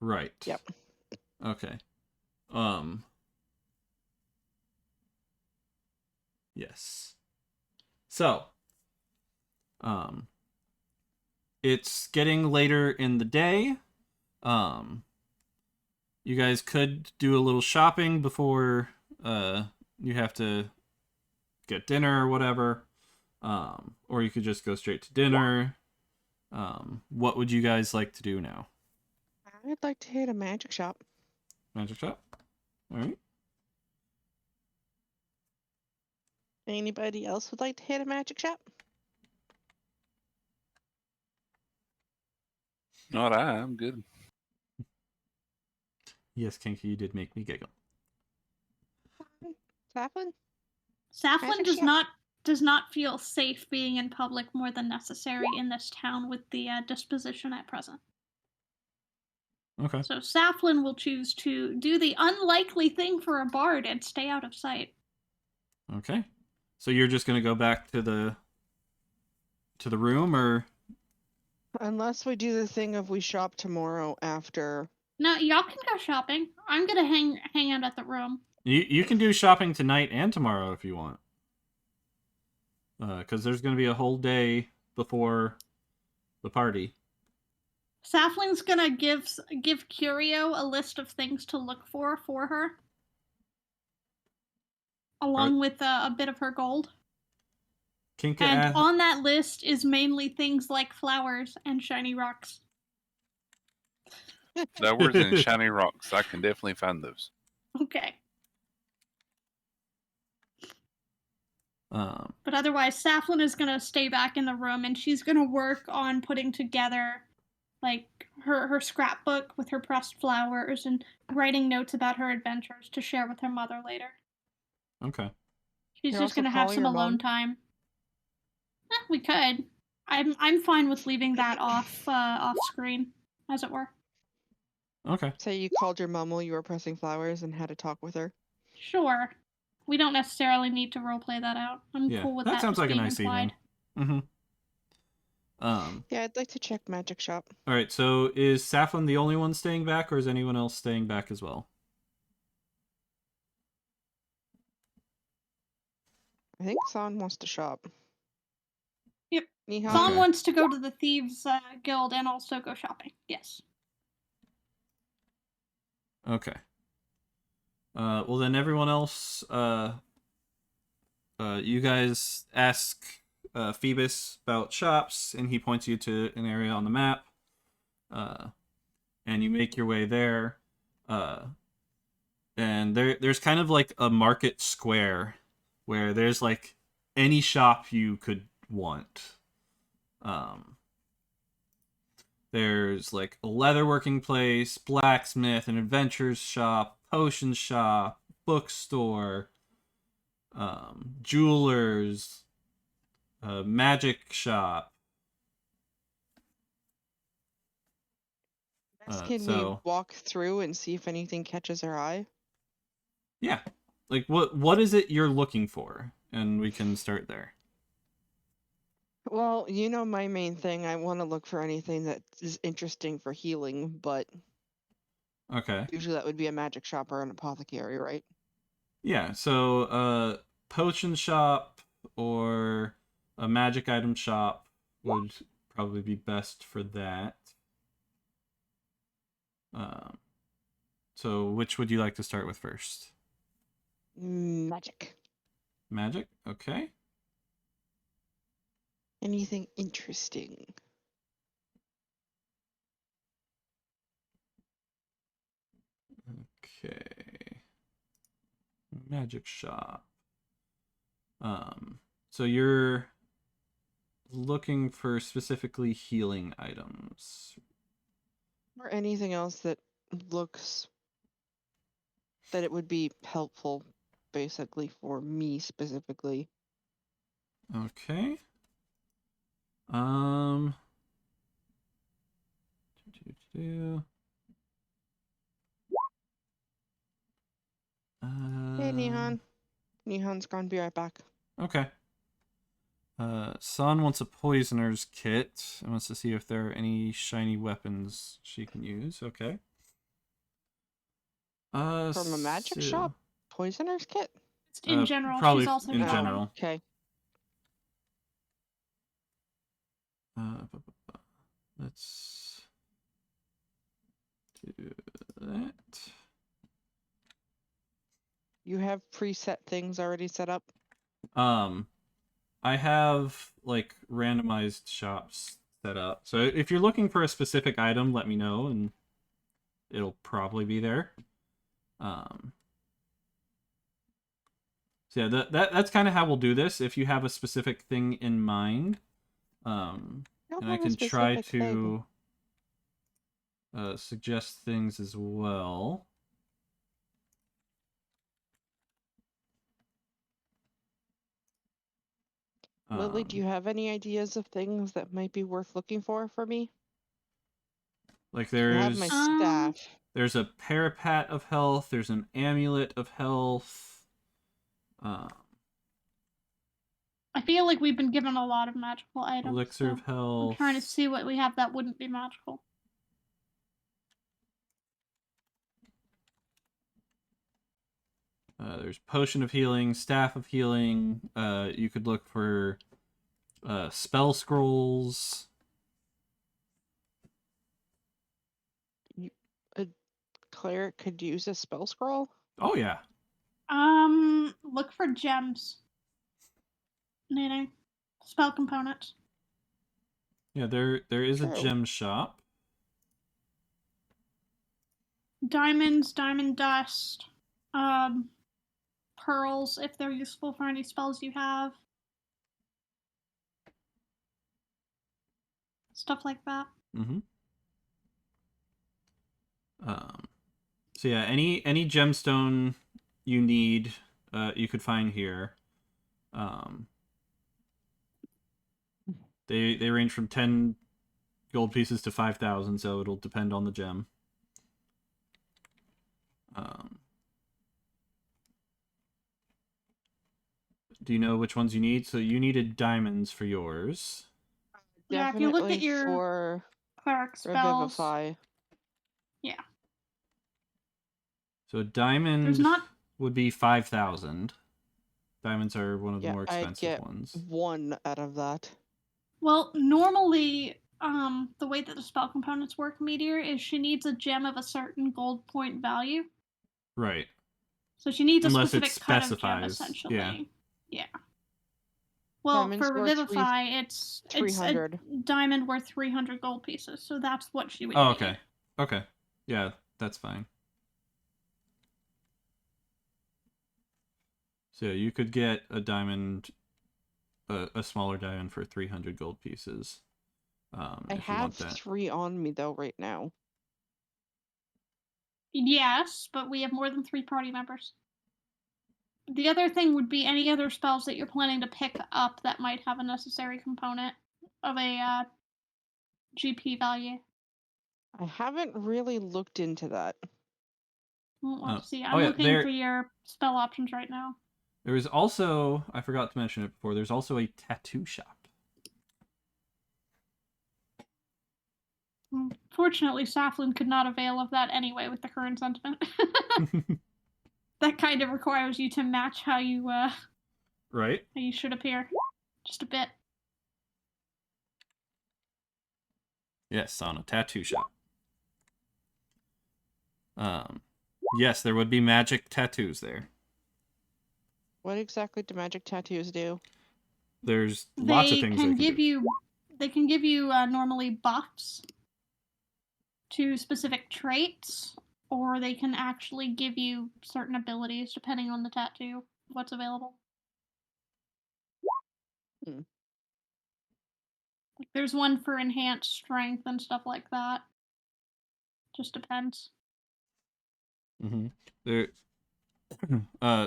A: Right.
B: Yep.
A: Okay. Yes. So, it's getting later in the day. You guys could do a little shopping before you have to get dinner or whatever. Or you could just go straight to dinner. What would you guys like to do now?
B: I'd like to hit a magic shop.
A: Magic shop? Alright.
B: Anybody else would like to hit a magic shop?
D: Not I. I'm good.
A: Yes, Kinky, you did make me giggle.
B: Safflin?
C: Saflin
B: Magic
C: does
B: shop.
C: not feel safe being in public more than necessary in this town with the disposition at present.
A: Okay.
C: So Saflin will choose to do the unlikely thing for a bard and stay out of sight.
A: Okay. So you're just gonna go back to the room, or
B: Unless we do the thing of we shop tomorrow after.
C: No, y'all can go shopping. I'm gonna hang out at the room.
A: you can do shopping tonight and tomorrow if you want. Because there's gonna be a whole day before the party.
C: Saflin's gonna give Curio a list of things to look for her, along with a bit of her gold.
A: Kinka
C: And on that list is mainly things like flowers and shiny rocks.
D: Flowers and shiny rocks. I can definitely find those.
C: Okay.
A: Um,
C: But otherwise, Saflin is gonna stay back in the room, and she's gonna work on putting together, like, her scrapbook with her pressed flowers and writing notes about her adventures to share with her mother later.
A: okay.
C: She's
B: You're
C: just
B: also
C: gonna have
B: calling
C: some
B: her
C: alone
B: mom?
C: time. We could. I'm fine with leaving that off screen, as it were.
A: Okay.
B: Say you called your mom while you were pressing flowers and had a talk with her.
C: Sure. We don't necessarily need to roleplay that out. I'm
A: Yeah,
C: cool with
A: that
C: that
A: sounds
C: just
A: like a
C: being
A: nice
C: implied.
A: evening.
B: Yeah, I'd like to check magic shop.
A: All right. So is Saflin the only one staying back, or is anyone else staying back as well?
B: I think San wants to shop.
C: Yep.
B: Nihon?
C: Fawn
A: Okay.
C: wants to go to the Thieves Guild and also go shopping. Yes.
A: Okay. Well then, everyone else, you guys ask Phoebus about shops, and he points you to an area on the map. And you make your way there. And there's kind of like a market square where there's like any shop you could want. There's like a leatherworking place, blacksmith, an adventures shop, potion shop, bookstore, jewelers, magic shop.
B: Can we
A: So
B: walk through and see if anything catches our eye?
A: yeah, like what is it you're looking for, and we can start there.
B: Well, you know my main thing. I want to look for anything that is interesting for healing, but
A: Okay.
B: usually that would be a magic shop or an apothecary, right?
A: Yeah, so potion shop or a magic item shop would probably be best for that. So which would you like to start with first?
B: Magic.
A: Magic? Okay.
B: Anything interesting?
A: Okay. Magic shop. So you're looking for specifically healing items.
B: Or anything else that looks that it would be helpful, basically, for me specifically.
A: Okay. Um.
B: Hey, Nihon. Nihon's gone. Be right back.
A: Okay. San wants a poisoner's kit and wants to see if there are any shiny weapons she can use. Okay.
B: From a magic shop? Poisoner's kit?
C: Just in general,
A: probably
C: she's also
A: in
C: shopping.
A: general.
B: Okay.
A: Let's do that.
B: You have preset things already set up?
A: I have like randomized shops set up. So if you're looking for a specific item, let me know, and it'll probably be there. So yeah, that's kind of how we'll do this. If you have a specific thing in mind,
B: Don't
A: and I
B: have a
A: can try
B: specific thing.
A: to suggest things as well.
B: Lily, do you have any ideas of things that might be worth looking for me?
A: Like
B: I have my staff.
A: there's a parapat of health. There's an amulet of health.
C: I feel like we've been given a lot of magical items.
A: Elixir of health.
C: I'm trying to see what we have that wouldn't be magical.
A: There's potion of healing, staff of healing. You could look for spell scrolls.
B: A cleric could use a spell scroll?
A: Oh yeah.
C: Look for gems. Needing spell components.
A: Yeah, there is a
B: True.
A: gem shop.
C: Diamonds, diamond dust, pearls if they're useful for any spells you have. Stuff like that.
A: Mm-hmm. So yeah, any gemstone you need, you could find here. They range from 10 gold pieces to 5,000, so it'll depend on the gem. Do you know which ones you need? So you needed diamonds for yours.
C: Yeah, if you look at your
B: for
C: cleric spells.
B: Revivify.
C: Yeah.
A: So a diamond
C: There's not...
A: would be 5,000. Diamonds are one of the more expensive
B: I'd get
A: ones.
B: one out of that.
C: Well, normally, the way that the spell components work, Meteor, is she needs a gem of a certain gold point value.
A: Right.
C: So she needs
A: Unless
C: a
A: it
C: specific kind of gem,
A: specifies.
C: essentially. Yeah. Well,
B: Diamonds
C: for
B: worth
C: Revivify, it's a
B: 300.
C: diamond worth 300 gold pieces, so that's what she would
A: Oh,
C: need.
A: okay. Okay. Yeah, that's fine. So you could get a diamond, a smaller diamond for 300 gold pieces.
B: I have 3 on me, though, right now.
C: Yes, but we have more than 3 party members. The other thing would be any other spells that you're planning to pick up that might have a necessary component of a GP value.
B: I haven't really looked into that.
C: Let's see. I'm looking for your spell options right now.
A: There is also, I forgot to mention it before, there's also a tattoo shop.
C: Fortunately, Saflin could not avail of that anyway with the current sentiment. That kind of requires you to match how you
A: right?
C: How you should appear. Just a bit.
A: Yes, on a tattoo shop. Yes, there would be magic tattoos there.
B: What exactly do magic tattoos do?
A: There's lots of things they can give
C: you. They can give you normally buffs to specific traits, or they can actually give you certain abilities depending on the tattoo, what's available. There's one for enhanced strength and stuff like that. Just depends.
A: Mm-hmm.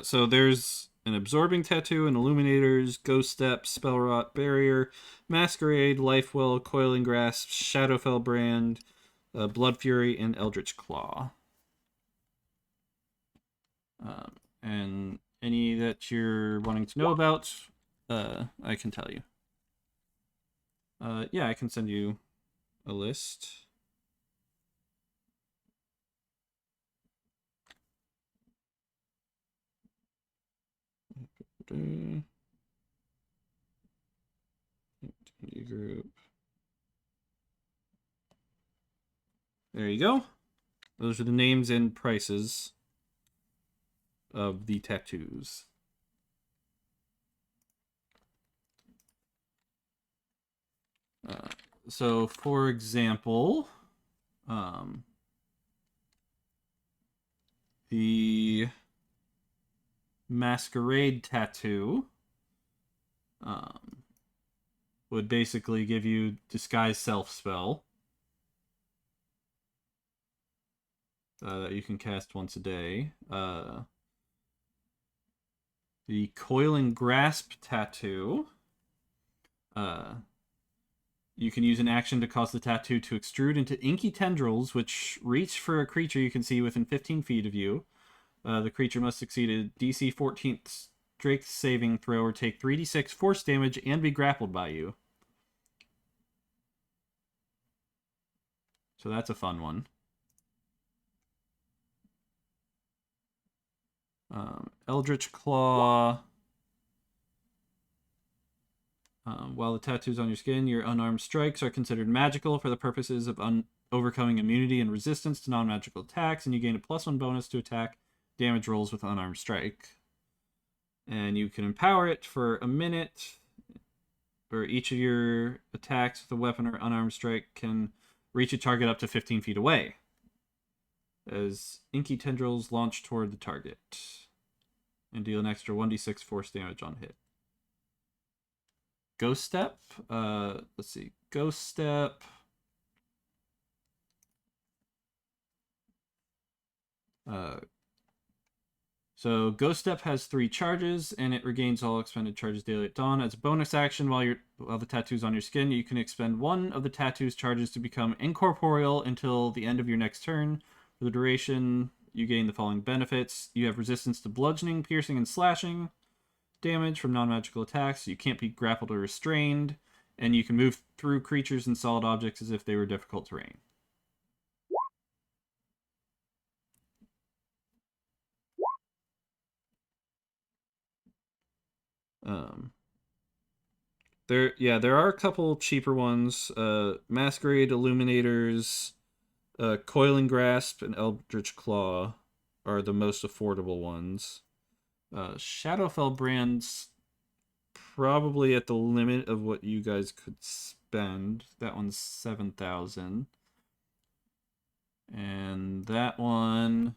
A: So there's an absorbing tattoo, an illuminators, ghost step, spell rot, barrier, masquerade, lifewell, coiling grasp, shadowfell brand, blood fury, and eldritch claw. And any that you're wanting to know about, I can tell you. Yeah, I can send you a list. Group. There you go. Those are the names and prices of the tattoos. So, for example, the Masquerade tattoo would basically give you Disguise Self spell that you can cast once a day. The Coiling Grasp tattoo, you can use an action to cause the tattoo to extrude into inky tendrils, which reach for a creature you can see within 15 feet of you. The creature must succeed a DC 14 strength saving throw or take 3d6 force damage and be grappled by you. So that's a fun one. Eldritch Claw. While the tattoos on your skin, your unarmed strikes are considered magical for the purposes of overcoming immunity and resistance to non-magical attacks, and you gain a +1 bonus to attack damage rolls with unarmed strike. And you can empower it for a minute, where each of your attacks with a weapon or unarmed strike can reach a target up to 15 feet away, as inky tendrils launch toward the target, and deal an extra 1d6 force damage on hit. Ghost Step. Let's see. Ghost Step. So Ghost Step has 3 charges, and it regains all expended charges daily at dawn. As a bonus action, while the tattoo's on your skin, you can expend one of the tattoo's charges to become incorporeal until the end of your next turn. For the duration, you gain the following benefits. You have resistance to bludgeoning, piercing, and slashing damage from non-magical attacks. You can't be grappled or restrained, and you can move through creatures and solid objects as if they were difficult terrain. There are a couple cheaper ones. Masquerade Illuminators, Coiling Grasp, and Eldritch Claw are the most affordable ones. Shadowfell Brand's probably at the limit of what you guys could spend. That one's 7,000. And that one...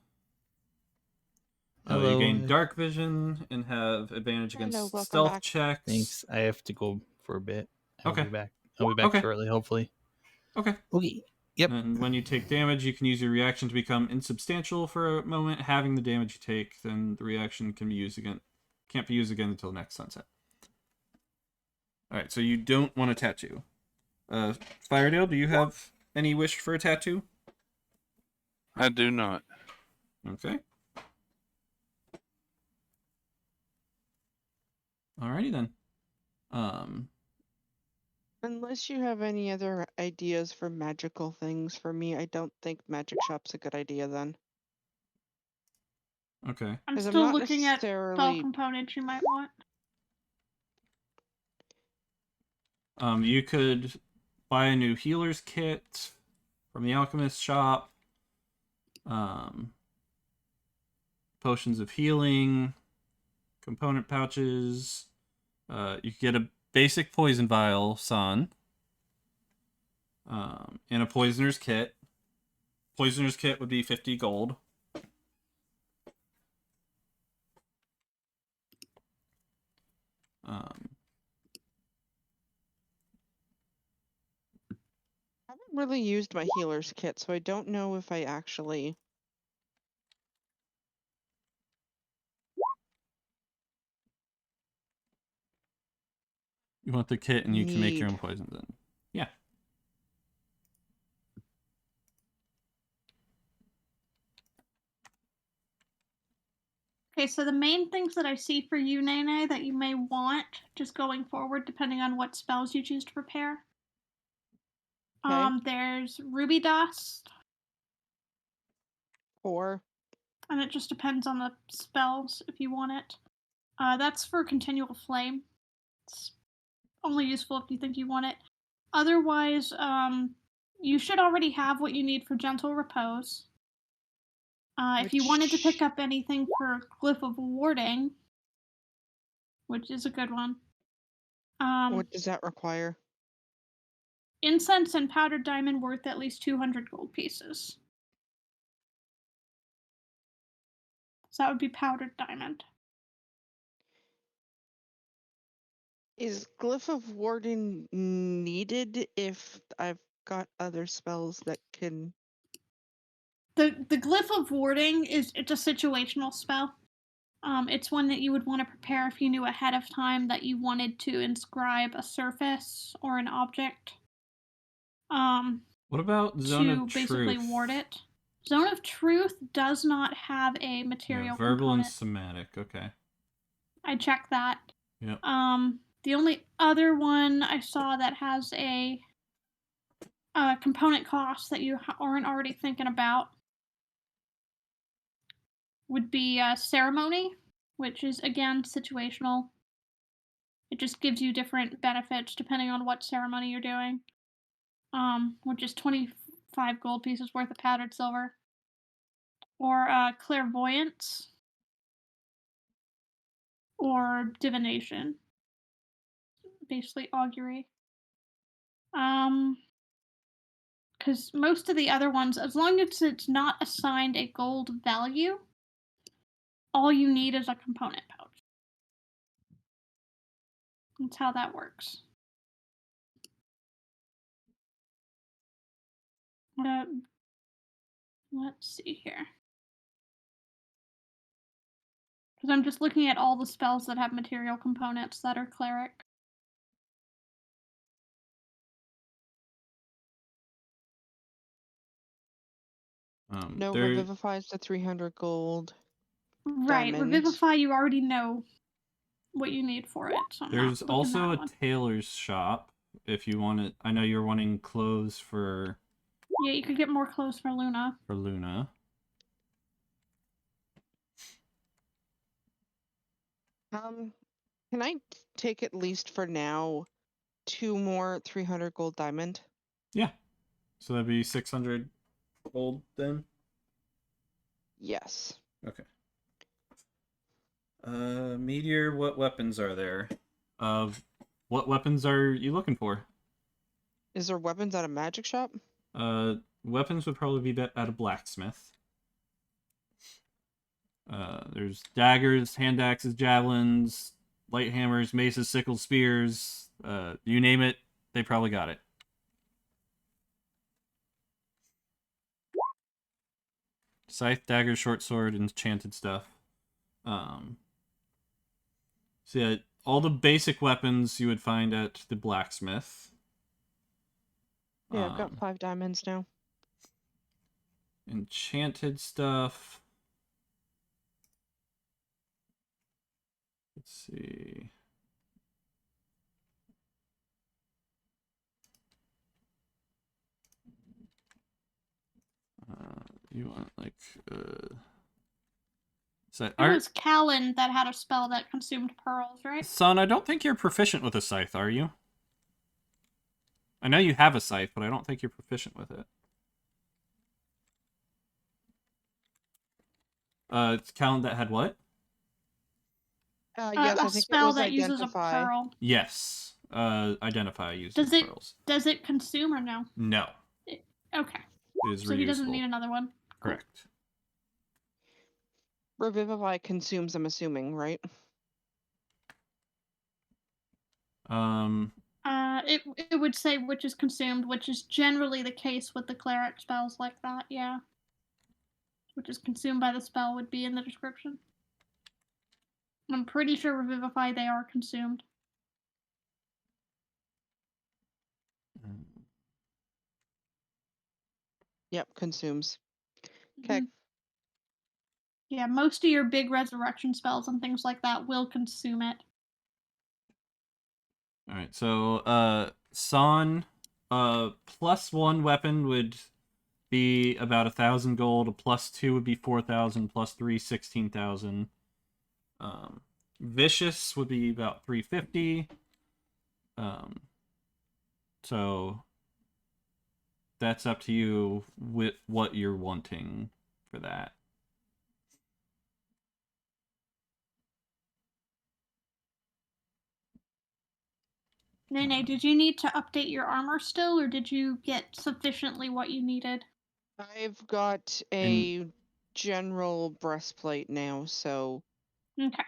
A: you gain dark vision and have advantage against stealth
B: back.
A: checks.
E: Thanks. I have to go for a bit.
A: Okay.
E: I'll be back. I'll be back
A: Okay.
E: shortly, hopefully.
A: Okay.
E: Yep.
A: And when you take damage, you can use your reaction to become insubstantial for a moment. Having the damage you take, then the reaction can be used again. Can't be used again until next sunset. All right, so you don't want a tattoo. Firedale, do you have any wish for a tattoo?
D: I do not.
A: Okay. Alrighty then.
B: Unless you have any other ideas for magical things for me, I don't think magic shop's a good idea then.
A: Okay.
C: I'm
B: 'Cause I'm
C: still
B: not
C: looking at spell
B: necessarily-
C: components you might want.
A: You could buy a new healer's kit from the alchemist shop. Potions of healing, component pouches. You could get a basic poison vial, son. And a poisoner's kit. Poisoner's kit would be 50 gold.
B: I haven't really used my healer's kit, so I don't know if I actually...
A: You want the kit and you can make your own poison then. Yeah.
C: Okay, so the main things that I see for you, Nene, that you may want just going forward, depending on what spells you choose to prepare.
B: Okay.
C: There's ruby dust.
B: Or...
C: And it just depends on the spells if you want it. That's for continual flame. It's only useful if you think you want it. Otherwise, you should already have what you need for gentle repose. If you wanted to pick up anything for Glyph of Warding, which is a good one.
B: what does that require?
C: incense and powdered diamond worth at least 200 gold pieces. So that would be powdered diamond.
B: Is Glyph of Warding needed if I've got other spells that can...
C: The Glyph of Warding it's a situational spell. It's one that you would want to prepare if you knew ahead of time that you wanted to inscribe a surface or an object.
A: What about Zone of
C: To basically
A: Truth?
C: ward it. Zone of Truth does not have a material
A: verbal
C: component.
A: and somatic. Okay.
C: I checked that.
A: Yep.
C: The only other one I saw that has a component cost that you aren't already thinking about would be ceremony, which is again situational. It just gives you different benefits depending on what ceremony you're doing. Which is 25 gold pieces worth of powdered silver. Or clairvoyance. Or divination. Basically augury. Because most of the other ones, as long as it's not assigned a gold value, all you need is a component pouch. That's how that works. Let's see here. Because I'm just looking at all the spells that have material components that are cleric.
B: No, Revivify is the 300 gold.
C: Right,
B: diamonds.
C: Revivify, you already know what you need for it. So
A: there's also a tailor's shop if you want it. I know you're wanting clothes for...
C: Yeah, you could get more clothes for Luna.
A: For Luna.
B: Can I take at least for now 2 more 300 gold diamond?
A: Yeah. So that'd be 600 gold then?
B: Yes.
A: Okay. Meteor, what weapons are there? What weapons are you looking for?
B: Is there weapons at a magic shop?
A: Weapons would probably be at a blacksmith. There's daggers, hand axes, javelins, light hammers, maces, sickles, spears. You name it, they probably got it. Scythe, dagger, short sword, enchanted stuff. So yeah, all the basic weapons you would find at the blacksmith.
B: Yeah, I've got 5 diamonds now.
A: Enchanted stuff. Let's see. You want like
C: It was Callan that had a spell that consumed pearls, right?
A: Son, I don't think you're proficient with a scythe, are you? I know you have a scythe, but I don't think you're proficient with it. It's Callan that had what?
B: Yes, I think
C: spell
B: it was
C: that uses
B: Identify.
C: a pearl.
A: Yes. Identify uses pearls.
C: Does it consume or no?
A: No.
C: Okay.
A: It is
C: so
A: reusable.
C: He doesn't need another one.
A: Correct.
B: Revivify consumes, I'm assuming, right?
C: It would say which is consumed, which is generally the case with the cleric spells like that, yeah. Which is consumed by the spell would be in the description. I'm pretty sure Revivify, they are consumed.
B: Yep, consumes. Okay.
C: Yeah, most of your big resurrection spells and things like that will consume it.
A: Alright, so, Son, +1 weapon would be about 1,000 gold, a +2 would be 4,000, +3, 16,000. Vicious would be about 350. So that's up to you with what you're wanting for that.
C: Nene, did you need to update your armor still, or did you get sufficiently what you needed?
B: I've got a general breastplate now, so...
C: Okay.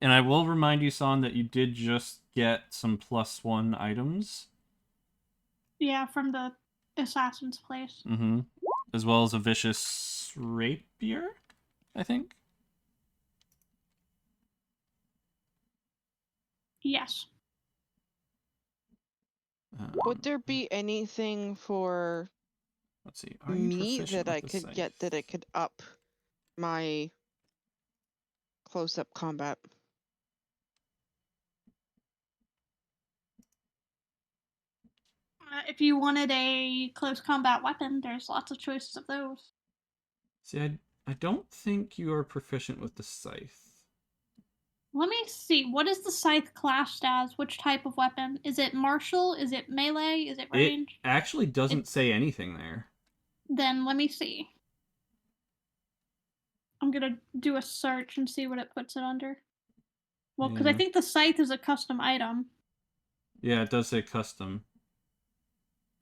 A: And I will remind you, Son, that you did just get some +1 items.
C: Yeah, from the assassin's place.
A: Mm-hmm. As well as a vicious rapier, I think.
C: Yes.
B: Would there be anything for
A: Let's see. Are you
B: me
A: proficient
B: that I
A: with the
B: could
A: scythe?
B: get that it could up my close-up combat?
C: If you wanted a close combat weapon, there's lots of choices of those.
A: See, I don't think you are proficient with the scythe.
C: Let me see. What is the scythe classed as? Which type of weapon? Is it martial? Is it melee? Is it range?
A: It actually doesn't say anything there.
C: Then let me see. I'm gonna do a search and see what it puts it under. Well, because I think the scythe is a custom item.
A: Yeah, it does say custom.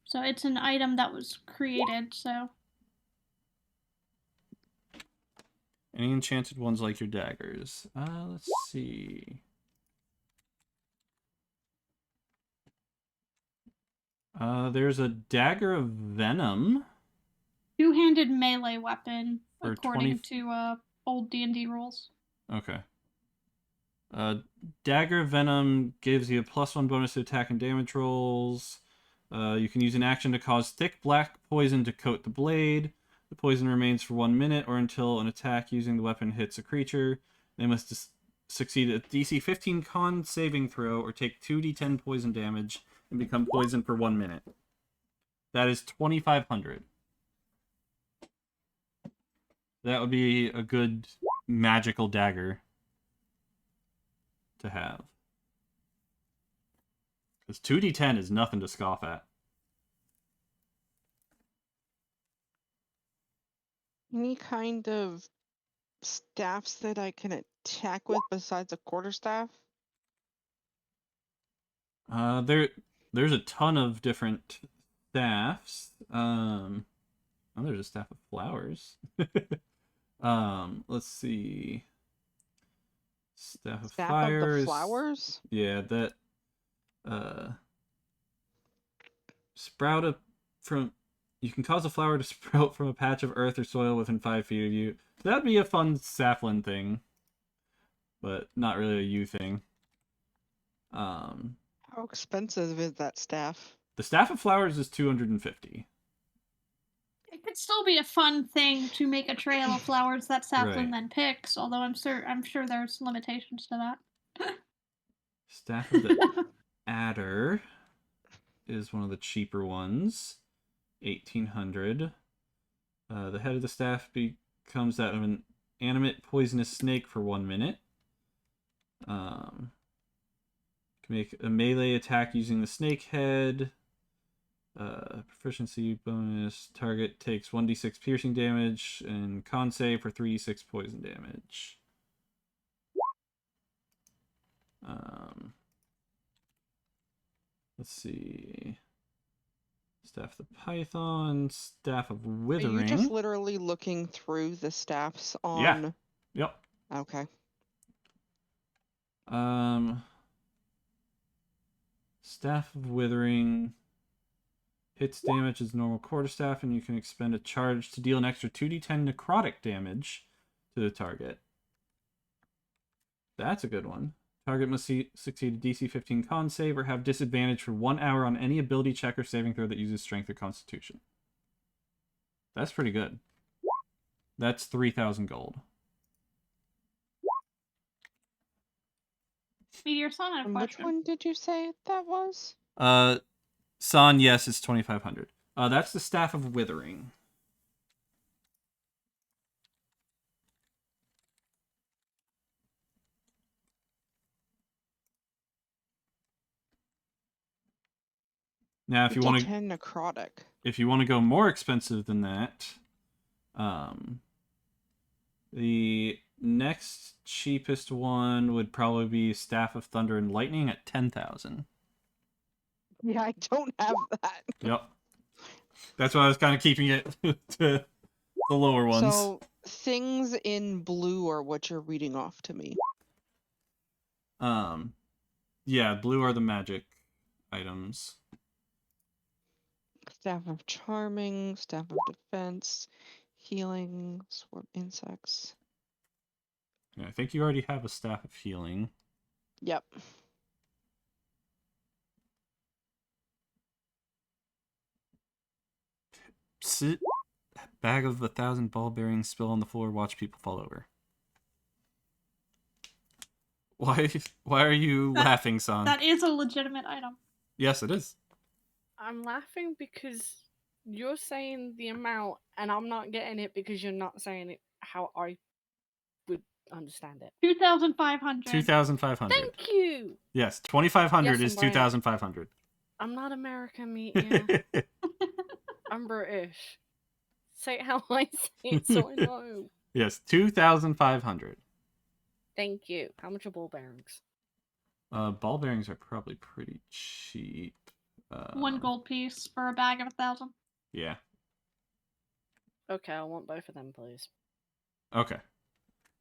C: So it's an item that was created, so...
A: Any enchanted ones like your daggers? Let's see. There's a dagger of venom.
C: Two-handed melee weapon,
A: For
C: according to old D&D rules.
A: Okay. Dagger of venom gives you a +1 bonus to attack and damage rolls. You can use an action to cause thick black poison to coat the blade. The poison remains for 1 minute or until an attack using the weapon hits a creature. They must succeed a DC 15 con saving throw or take 2d10 poison damage and become poisoned for 1 minute. That is 2,500. That would be a good magical dagger to have. Because 2d10 is nothing to scoff at.
B: Any kind of staffs that I can attack with besides a quarterstaff?
A: There's a ton of different staffs. Oh, there's a staff of flowers. Let's see. Staff of fire.
B: Of the flowers?
A: Yeah, that sprout up from. You can cause a flower to sprout from a patch of earth or soil within 5 feet of you. That'd be a fun sapling thing, but not really a you thing.
B: How expensive is that staff?
A: The staff of flowers is 250.
C: It could still be a fun thing to make a trail of flowers that sapling
A: Right.
C: then picks, although I'm sure there's limitations to that.
A: Staff of the Adder is one of the cheaper ones. 1,800. The head of the staff becomes that of an animate poisonous snake for 1 minute. Can make a melee attack using the snake head. Proficiency bonus. Target takes 1d6 piercing damage and con save for 3d6 poison damage. Let's see. Staff of the Python, Staff of Withering.
B: Are you just literally looking through the staffs on...
A: Yeah. Yep.
B: Okay.
A: Staff of Withering hits damage as normal quarterstaff, and you can expend a charge to deal an extra 2d10 necrotic damage to the target. That's a good one. Target must succeed a DC 15 con save or have disadvantage for 1 hour on any ability check or saving throw that uses strength or constitution. That's pretty good. That's 3,000 gold.
C: Meteor Son had a question.
B: Which one did you say that was?
A: San, yes, it's 2,500. That's the Staff of Withering. Now, if you want to
B: necrotic,
A: if you want to go more expensive than that, the next cheapest one would probably be Staff of Thunder and Lightning at 10,000.
B: Yeah, I don't have that.
A: Yep. That's why I was kind of keeping it to the lower ones.
B: So things in blue are what you're reading off to me.
A: Yeah, blue are the magic items.
B: Staff of Charming, Staff of Defense, Healing, Swarm Insects.
A: Yeah, I think you already have a staff of healing.
B: Yep.
A: Sit. Bag of 1,000 ball bearings spill on the floor. Watch people fall over. Why? Why are you laughing, San?
C: That is a legitimate item.
A: Yes, it is.
F: I'm laughing because you're saying the amount and I'm not getting it because you're not saying it how I would understand it.
C: 2,500.
A: 2,500.
F: Thank you!
A: Yes, 2,500
F: Yes,
A: is
F: I'm right.
A: 2,500.
F: I'm not American, meat. I'm British. Say it how I say it so I know.
A: Yes, 2,500.
F: Thank you. How much are ball bearings?
A: Ball bearings are probably pretty cheap.
C: 1 gold piece for a bag of 1,000.
A: Yeah.
F: Okay, I want both of them, please.
A: Okay.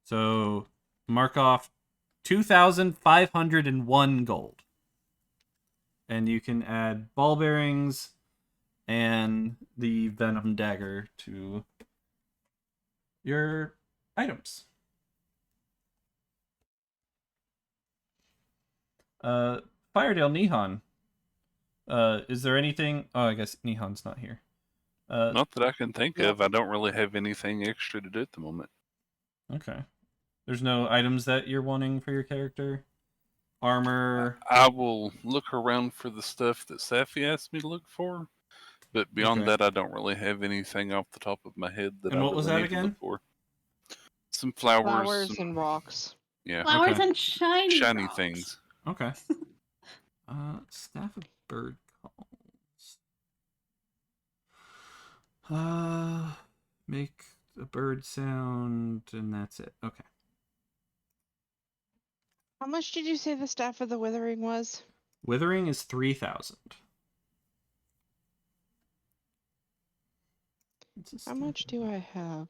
A: So mark off 2,501 gold. And you can add ball bearings and the venom dagger to your items. Firedale Nihon. Is there anything? Oh, I guess Nihon's not here.
D: Not that I can think
B: Yep.
D: of. I don't really have anything extra to do at the moment.
A: Okay. There's no items that you're wanting for your character? Armor?
D: I will look around for the stuff that Safi asked me to look for, but beyond
A: Okay.
D: that, I don't really have anything off the top of my head that
A: And
D: I
A: what
D: really
A: was that
D: need to
A: again?
D: look for. Some flowers,
B: Flowers
D: some,
B: and rocks.
D: yeah,
C: Flowers
A: Okay.
C: and shiny rocks.
D: things.
A: Okay. Staff of bird calls. Make a bird sound, and that's it. Okay.
B: How much did you say the Staff of the Withering was?
A: Withering is 3,000.
B: How much do I have?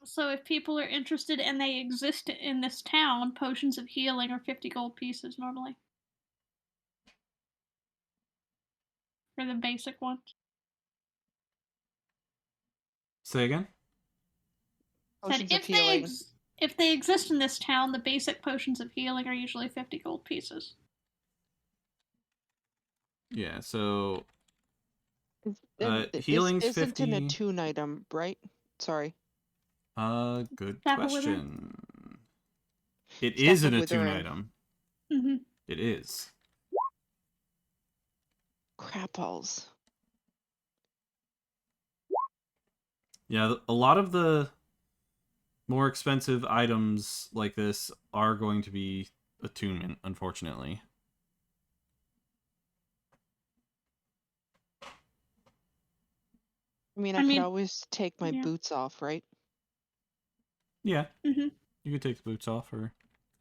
C: So if people are interested and they exist in this town, potions of healing are 50 gold pieces normally. For the basic ones.
A: Say again?
B: Potions
C: Said
B: of healing.
C: if they exist in this town, the basic potions of healing are usually 50 gold pieces.
A: Yeah, so
B: And
A: healing's
B: this isn't
A: 50.
B: an attune item, right? Sorry.
A: Good
C: Staff of Withering?
A: question. It
B: Staff
A: is
B: of
A: an attune
B: Withering.
A: item.
C: Mm-hmm.
A: It is.
B: Crapples.
A: Yeah, a lot of the more expensive items like this are going to be attunement, unfortunately.
B: I mean, I could always take my boots off, right?
A: Yeah.
C: Mm-hmm.
A: You could take the boots off or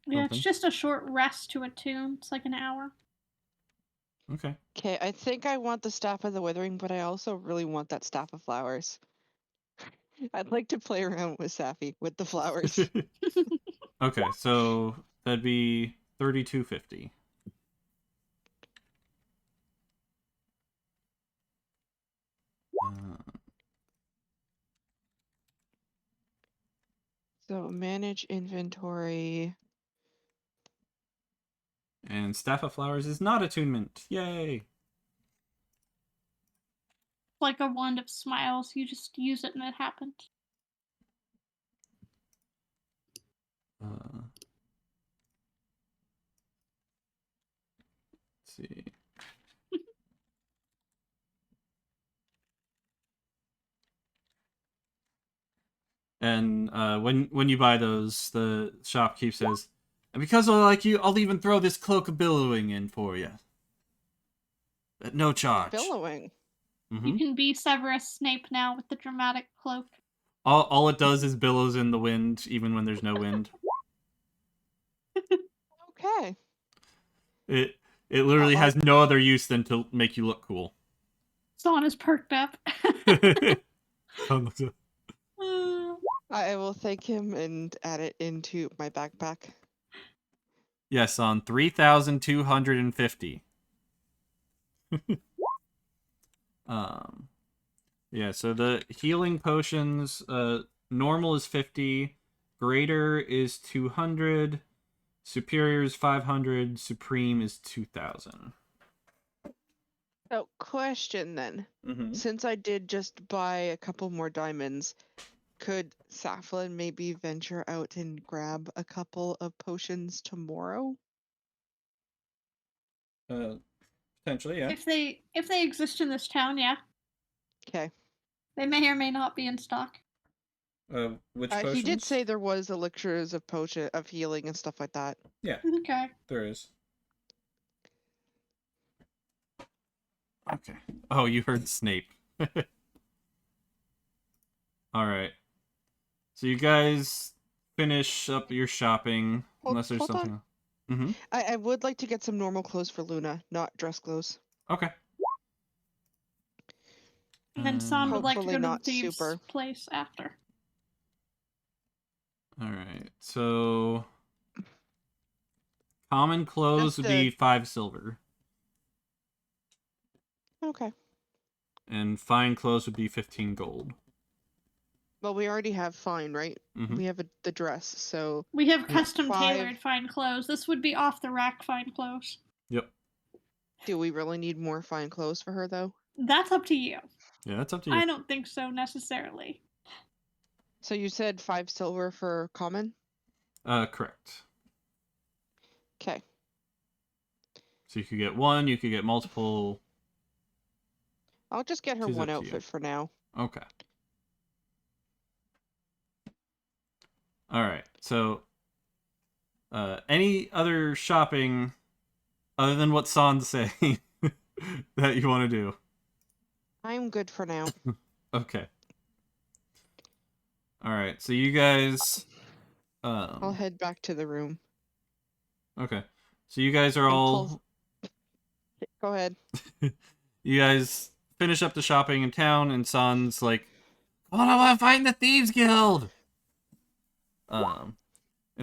C: Yeah,
A: something.
C: it's just a short rest to attune. It's like an hour.
A: Okay.
B: Okay, I think I want the Staff of the Withering, but I also really want that Staff of Flowers. I'd like to play around with Safi with the flowers.
A: Okay, so that'd be 3250.
B: So manage inventory.
A: And Staff of Flowers is not attunement. Yay!
C: Like a wand of smiles, you just use it and it happens.
A: Let's see. And when you buy those, the shopkeep says, "And because I like you, I'll even throw this cloak of billowing in for you at no charge."
B: Billowing.
A: Mm-hmm.
C: You can be Severus Snape now with the dramatic cloak.
A: All it does is billows in the wind, even when there's no wind.
B: Okay.
A: It literally
B: I'll-
A: has no other use than to make you look cool.
C: Son is perked up.
A: Son looks up.
B: I will thank him and add it into my backpack.
A: Yes, on 3,250. Yeah, so the healing potions, normal is 50, greater is 200, superior is 500, supreme is 2,000.
B: So, question then.
A: Mm-hmm.
B: Since I did just buy a couple more diamonds, could Saflin maybe venture out and grab a couple of potions tomorrow?
A: Potentially, yeah.
C: If they exist in this town, yeah.
B: Okay.
C: They may or may not be in stock.
A: Which potions?
B: He did say there was elixirs of healing and stuff like that.
A: Yeah,
C: Okay.
A: there is. Okay. Oh, you heard Snape. All right. So you guys finish up your shopping, unless there's
B: hold
A: something
B: on.
A: else. Mm-hmm.
B: I would like to get some normal clothes for Luna, not dress clothes.
A: Okay.
C: And then San would like to
B: Hopefully
C: go to the
B: not
C: thieves'
B: super.
C: place after.
A: All right. So common clothes
B: Just
A: would be 5 silver,
B: Okay.
A: and fine clothes would be 15 gold.
B: Well, we already have fine, right?
A: Mhm.
B: We have the dress, so
C: We have custom
B: 5.
C: tailored fine clothes. This would be off the rack fine clothes.
A: Yep.
B: Do we really need more fine clothes for her though?
C: That's up to you.
A: Yeah, that's up to you.
C: I don't think so necessarily.
B: So you said 5 silver for common?
A: Correct.
B: Okay.
A: So you could get one, you could get multiple.
B: I'll just get her
A: Tis
B: one
A: up to you.
B: outfit for now.
A: Okay. All right. So, any other shopping other than what San's saying that you want to do?
B: I'm good for now.
A: Okay. All right. So you guys.
B: I'll head back to the room.
A: Okay. So you guys are
B: And
A: all.
B: Go ahead.
A: You guys finish up the shopping in town, and San's like, "Oh, I want to find the Thieves Guild." And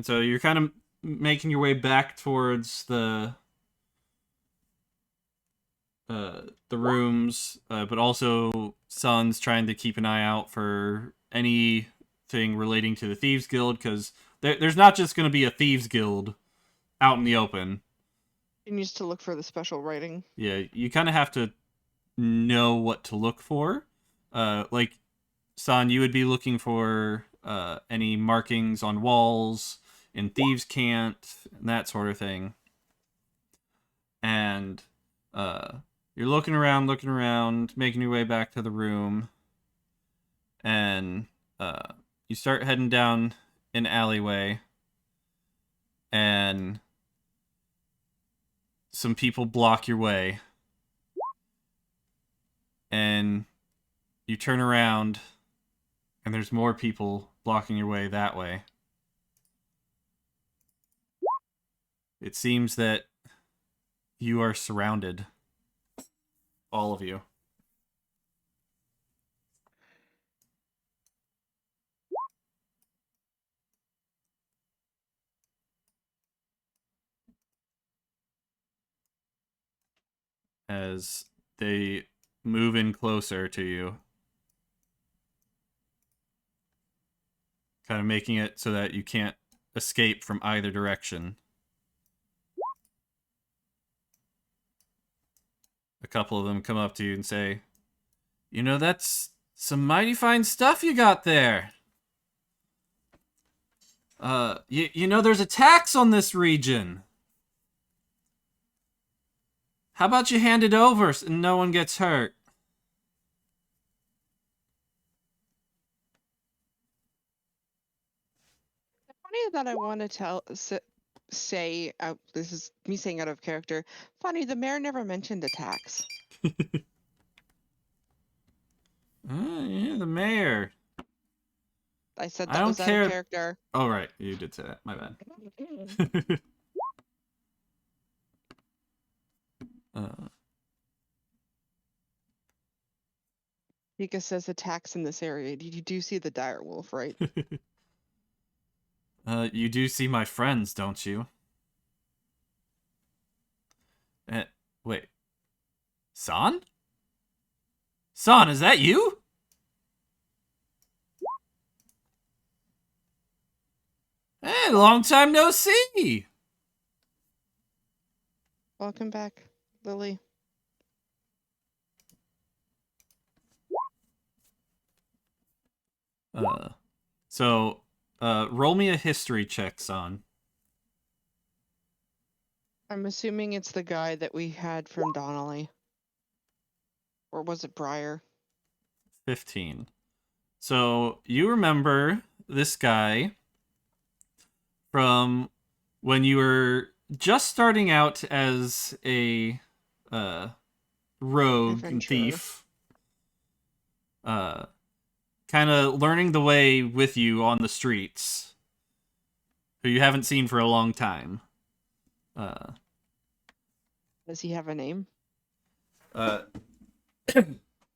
A: so you're kind of making your way back towards the rooms, but also San's trying to keep an eye out for anything relating to the Thieves Guild, because there's not just going to be a Thieves Guild out in the open.
B: He needs to look for the special writing.
A: Yeah, you kind of have to know what to look for. Like, San, you would be looking for any markings on walls in Thieves' Cant, and that sort of thing. And you're looking around, making your way back to the room, and you start heading down an alleyway, and some people block your way, and you turn around, and there's more people blocking your way that way. It seems that you are surrounded. All of you. As they move in closer to you. Kind of making it so that you can't escape from either direction. A couple of them come up to you and say, "You know, that's some mighty fine stuff you got there. You know, there's a tax on this region. How about you hand it over and no one gets hurt?"
B: Funny that I want to say out. This is me saying out of character. Funny, the mayor never mentioned a tax.
A: Yeah, the mayor.
B: I said
A: I
B: that
A: don't
B: was out
A: care.
B: of character.
A: Oh, right. You did say that. My bad.
B: Mika says attacks in this area. You do see the dire wolf, right?
A: You do see my friends, don't you? Wait. San? San, is that you? Hey, long time no see!
B: Welcome back, Lily.
A: Roll me a history check, San.
B: I'm assuming it's the guy that we had from Donnelly. Or was it Briar?
A: 15. So, you remember this guy from when you were just starting out as a rogue and thief. Kind of learning the way with you on the streets. Who you haven't seen for a long time.
B: Does he have a name?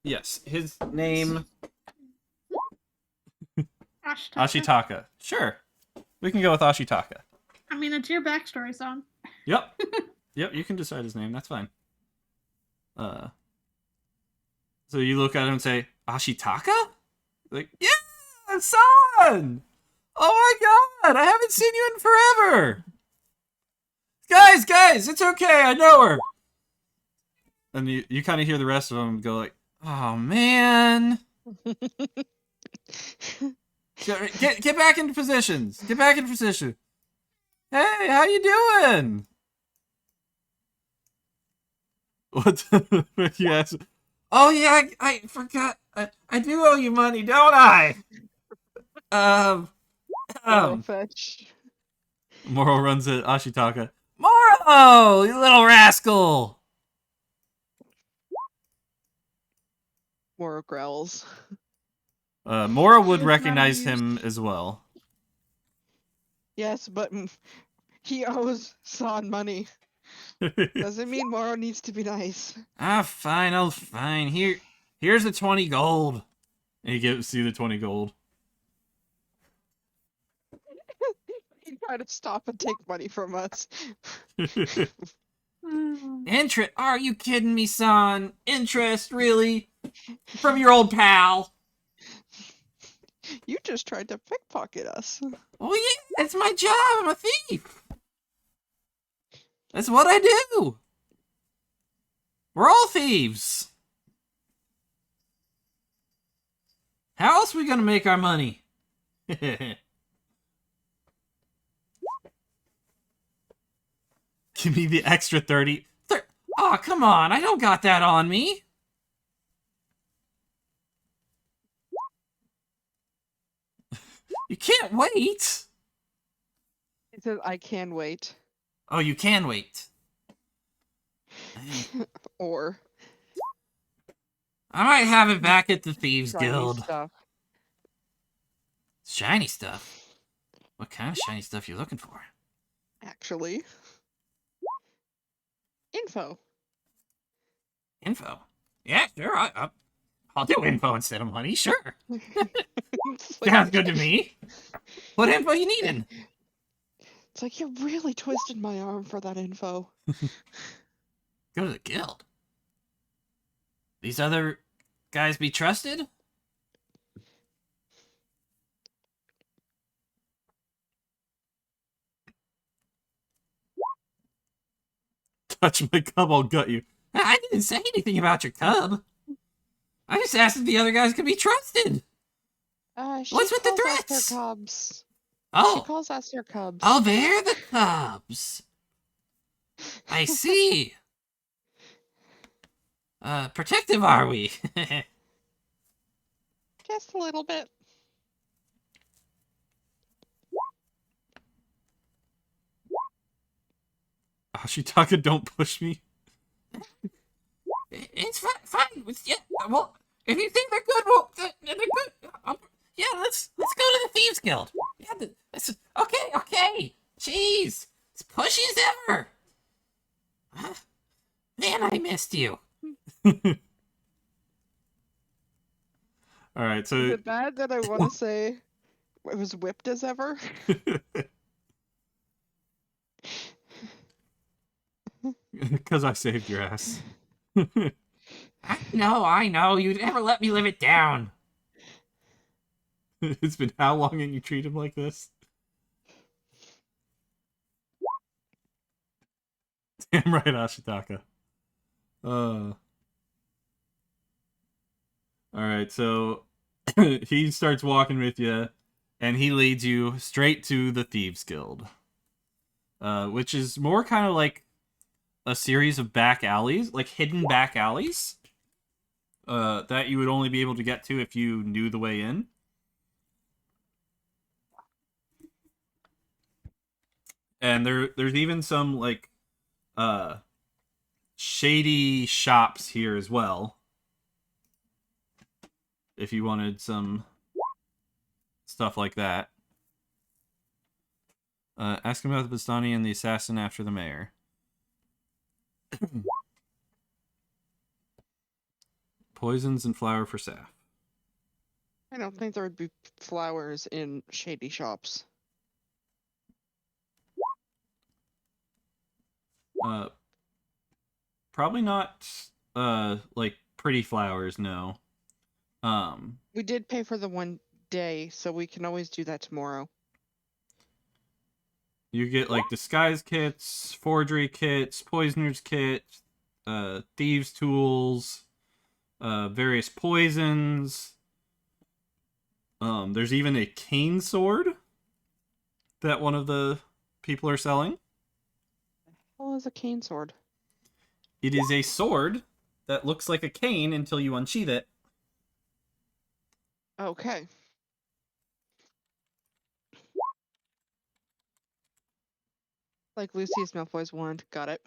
A: Yes, his name...
C: Ashitaka.
A: Ashitaka. Sure. We can go with Ashitaka.
C: I mean, it's your backstory, son.
A: Yep. Yep, you can decide his name. That's fine. So you look at him and say, Ashitaka? Like, yeah, son! Oh my god, I haven't seen you in forever! Guys, it's okay, I know her! And you kind of hear the rest of them go like, oh man! Get back into positions! Get back into position! Hey, how you doing? What you ask? Oh yeah, I forgot. I do owe you money, don't I?
B: Fetch.
A: Moro runs at Ashitaka. Moro, you little rascal!
B: Moro growls.
A: Moro would
B: He is not
A: recognize
B: amused.
A: him as well.
B: Yes, but he owes San money. Doesn't mean Moro needs to be nice.
A: Fine, fine. Here's the 20 gold. And he gives you the 20 gold.
B: He tried to stop and take money from us.
A: Interest? Are you kidding me, son? Interest, really? From your old pal?
B: You just tried to pickpocket us.
A: Oh yeah, it's my job. I'm a thief. That's what I do. We're all thieves. How else are we gonna make our money? Give me the extra 30. Aw, come on. I don't got that on me. You can't wait.
B: He says, I can wait.
A: Oh, you can wait.
B: Or
A: I might have it back at the Thieves
B: shiny
A: Guild.
B: stuff.
A: Shiny stuff? What kind of shiny stuff you looking for?
B: Actually. Info.
A: Info? Yeah, sure. I'll do info instead of money, sure. Sounds good to me. What info you needing?
B: It's like you really twisted my arm for that info.
A: Go to the guild. These other guys be trusted? Touch my cub, I'll gut you. I didn't say anything about your cub. I just asked if the other guys could be trusted. What's with the
B: calls us
A: threats?
B: their cubs.
A: Oh.
B: She calls us their cubs.
A: Oh, they're the cubs. I see. Protective are we?
B: Just a little bit.
A: Ashitaka, don't push me. It's fine. Yeah, well, if you think they're good, well, they're good. Yeah, let's go to the Thieves Guild. Yeah, okay. Jeez, it's pushy as ever. Man, I missed you. All right, so
B: Is it bad that I want to say it was whipped as ever?
A: because I saved your ass. I know. You never let me live it down. It's been how long and you treat him like this? Damn right, Ashitaka. Alright, so he starts walking with you, and he leads you straight to the Thieves Guild. Which is more kind of like a series of back alleys, like hidden back alleys, that you would only be able to get to if you knew the way in. And there's even some like shady shops here as well. If you wanted some stuff like that. Ask him about the Vistani and the assassin after the mayor. Poisons and flour for Saf.
B: I don't think there would be flowers in shady shops.
A: Probably not like pretty flowers, no.
B: We did pay for the 1 day, so we can always do that tomorrow.
A: You get like disguise kits, forgery kits, poisoner's kit, thieves tools, various poisons. There's even a cane sword that one of the people are selling.
B: What is a cane sword?
A: It is a sword that looks like a cane until you unsheath it.
B: Okay. Like Lucius Malfoy's wand. Got it.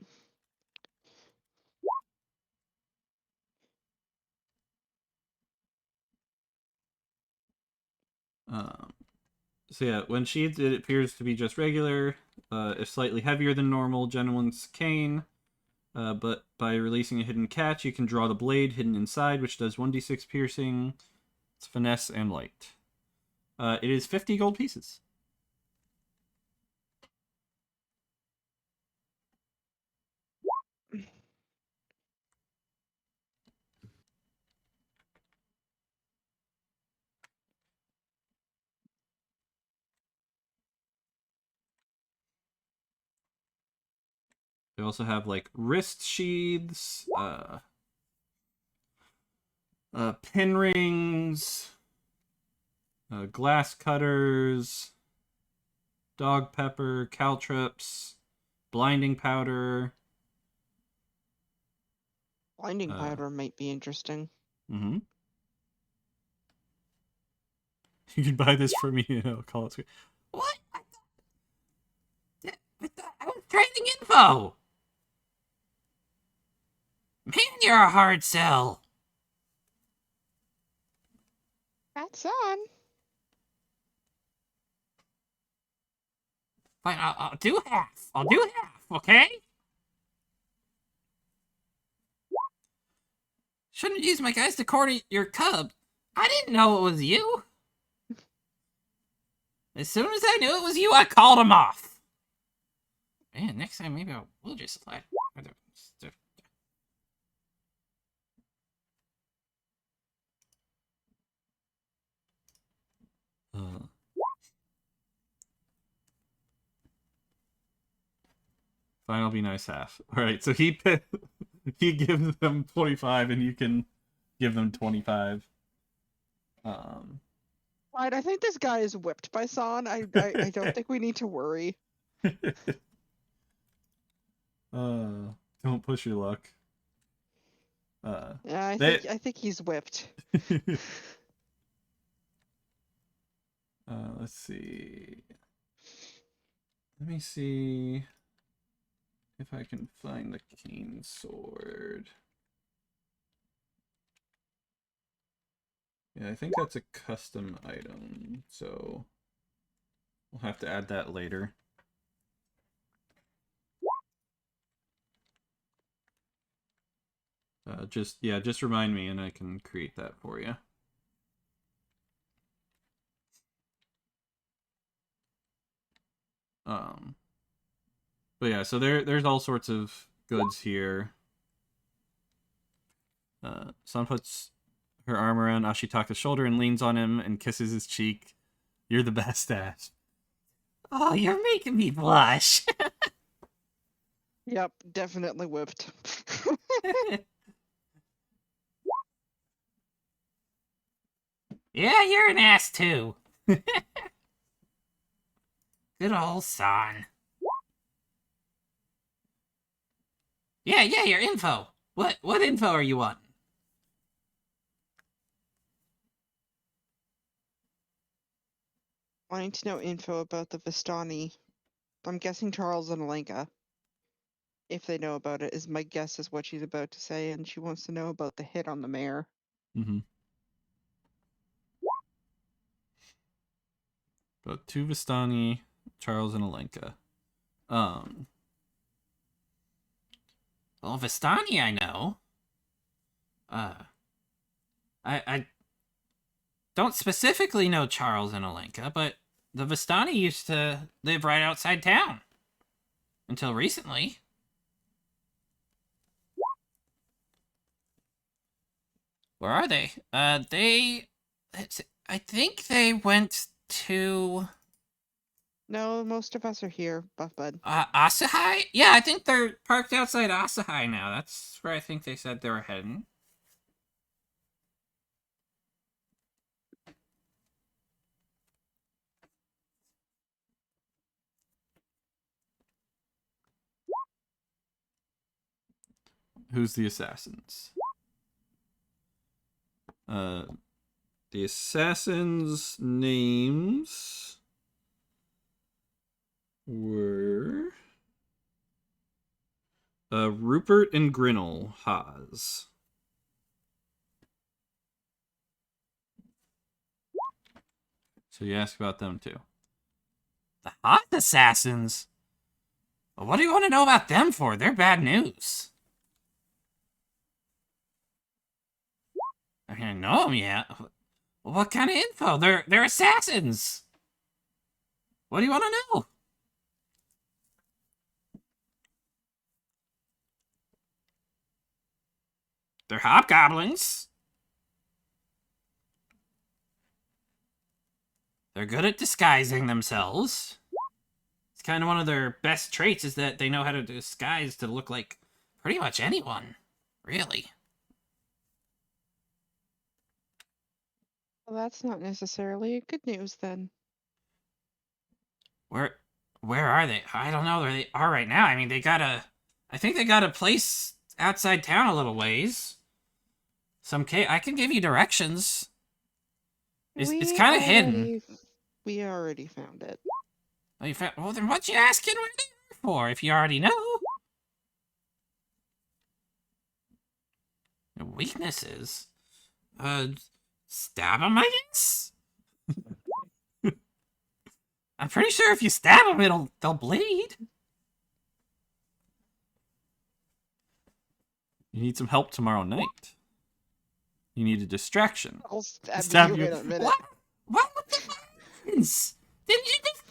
A: So yeah, when sheathed, it appears to be just regular, if slightly heavier than normal, Genuine's cane. But by releasing a hidden catch, you can draw the blade hidden inside, which does 1d6 piercing, it's finesse, and light. It is 50 gold pieces. They also have like wrist sheaths, pin rings, glass cutters, dog pepper, caltrops, blinding powder.
B: Blinding powder might be interesting.
A: Mm-hmm. You can buy this for me and I'll call it. What? I was trading info. Man, you're a hard sell.
B: That's on.
A: Fine, I'll do half. I'll do half, okay? Shouldn't use my guys to coordinate your cub. I didn't know it was you. As soon as I knew it was you, I called him off. Man, next time maybe I will just slide. Fine, I'll be nice half. Alright, so he gives them 25 and you can give them 25.
B: Right, I think this guy is whipped by San. I don't think we need to worry.
A: Don't push your luck.
B: Yeah, I think he's whipped.
A: Let's see. Let me see if I can find the cane sword. Yeah, I think that's a custom item, so we'll have to add that later. Just remind me and I can create that for you. But yeah, so there's all sorts of goods here. Sun puts her arm around Ashitaka's shoulder and leans on him and kisses his cheek. You're the best, Ash. Oh, you're making me blush.
B: Yep, definitely whipped.
A: Yeah, you're an ass too. Good old son. Yeah, your info. What info are you wanting?
B: Wanting to know info about the Vistani. I'm guessing Charles and Alenka. If they know about it, is my guess is what she's about to say, and she wants to know about the hit on the mayor.
A: Mm-hmm. About two Vistani, Charles and Alenka. Well, Vistani I know. I don't specifically know Charles and Alenka, but the Vistani used to live right outside town. Until recently. Where are they? I think they went to...
B: No, most of us are here, Buff Bud.
A: Asahai? Yeah, I think they're parked outside Asahai now. That's where I think they said they were heading. Who's the assassins? The assassins' names were Rupert and Grinnell Haas. So you ask about them too. The Haas assassins? Well, what do you want to know about them for? They're bad news. I mean, I know them yet. What kind of info? They're assassins. What do you want to know? They're hobgoblins. They're good at disguising themselves. It's kind of one of their best traits is that they know how to disguise to look like pretty much anyone. Really.
B: Well, that's not necessarily good news then.
A: Where are they? I don't know where they are right now. I mean, I think they got a place outside town a little ways. I can give you directions. It's kind of hidden.
B: We already found it.
A: Oh, you found, well, then what you asking where they are for if you already know? Weaknesses? Stab them, I guess? I'm pretty sure if you stab them, they'll bleed. You need some help tomorrow night. You need a distraction.
B: I'll stab you in a minute.
A: What the fuck? Didn't you just...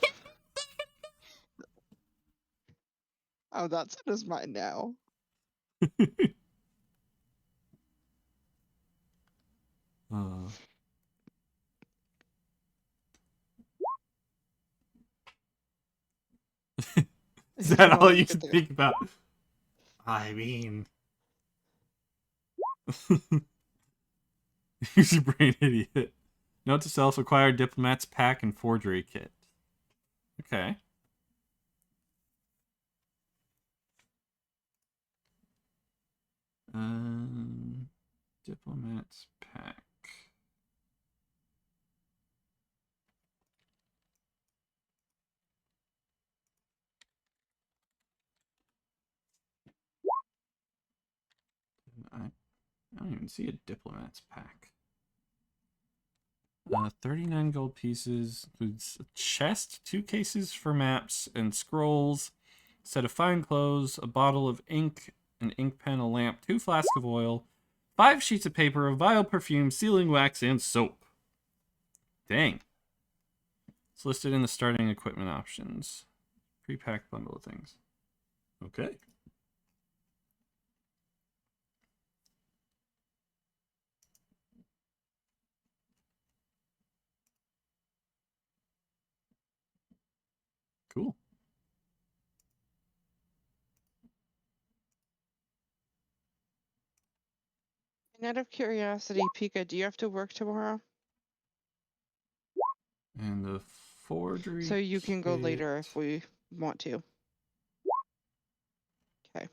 B: Oh, that's in his mind now.
A: Is that all you can think about? I mean... Use your brain, idiot. Note to self, acquire Diplomat's Pack and Forgery Kit. Okay. Diplomat's Pack. I don't even see a Diplomat's Pack. 39 gold pieces, includes a chest, 2 cases for maps and scrolls, a set of fine clothes, a bottle of ink, an ink pen, a lamp, 2 flasks of oil, 5 sheets of paper, a vial of perfume, sealing wax, and soap. Dang. It's listed in the starting equipment options. Pre-packed bundle of things. Okay. Cool.
B: And out of curiosity, Pika, do you have to work tomorrow?
A: And the forgery
B: So you can go later
A: kit.
B: if we want to. Okay.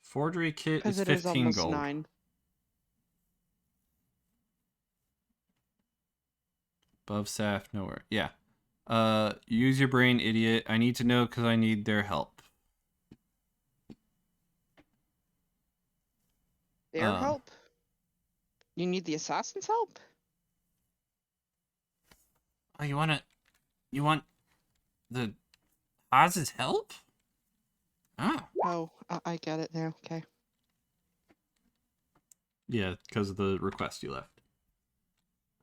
A: Forgery kit
B: Because
A: is
B: it is
A: 15
B: almost
A: gold.
B: 9.
A: Above Saf, nowhere. Yeah. Use your brain, idiot. I need to know because I need their help.
B: Their help? You need the assassin's help?
A: Oh, you want the Oz's help? Oh.
B: Oh, I get it now. Okay.
A: Yeah, because of the request you left.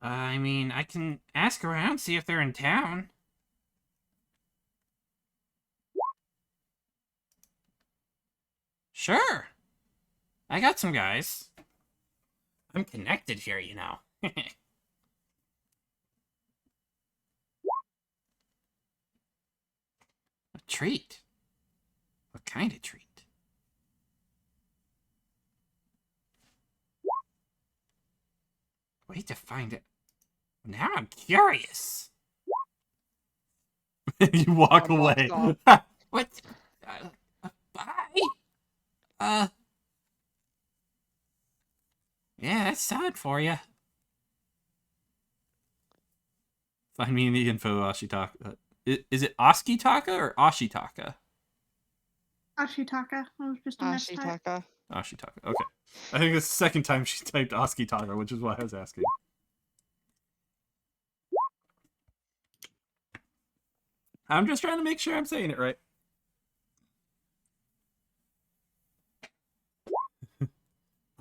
A: I mean, I can ask around, see if they're in town. Sure. I got some guys. I'm connected here, you know. A treat? What kind of treat? Wait to find it. Now I'm curious. You walk
B: One walks
A: away. What? Bye. Yeah, that's sad for you. Find me in the info, Ashitaka. Is it Oskitaka or Ashitaka?
C: Ashitaka. That was just a mistype.
B: Ashitaka.
A: Ashitaka. Okay. I think it's the second time she typed Oskitaka, which is why I was asking. I'm just trying to make sure I'm saying it right.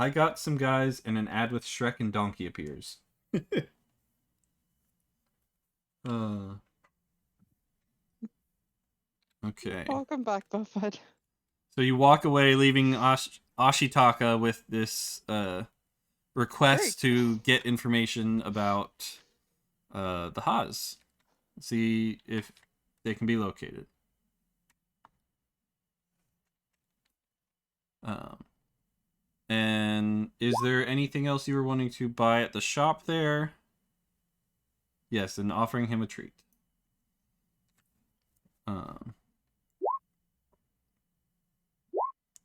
A: I got some guys, and an ad with Shrek and Donkey appears. Okay.
B: Welcome back, Buffett.
A: So you walk away, leaving Ashitaka with this request to get information about the Haas. See if they can be located. And is there anything else you were wanting to buy at the shop there? Yes, and offering him a treat.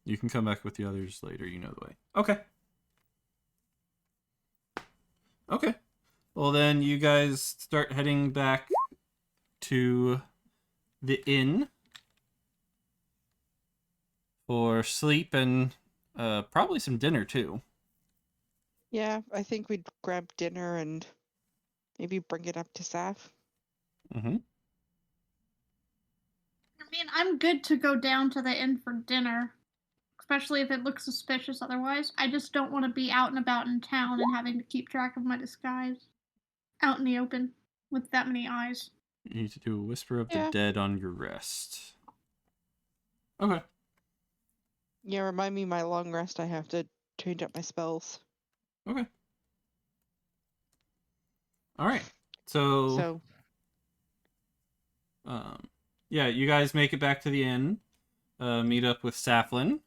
A: You can come back with the others later, you know the way. Okay. Okay. Well, then you guys start heading back to the inn for sleep and probably some dinner, too.
B: Yeah, I think we'd grab dinner and maybe bring it up to Saf.
A: Mm-hmm.
C: I mean, I'm good to go down to the inn for dinner, especially if it looks suspicious otherwise. I just don't want to be out and about in town and having to keep track of my disguise out in the open with that many eyes.
A: You need to do a Whisper of the Dead on your rest. Okay.
B: Yeah, remind me my long rest. I have to change up my spells.
A: Okay. All right. So yeah, you guys make it back to the inn, meet up with Saflin,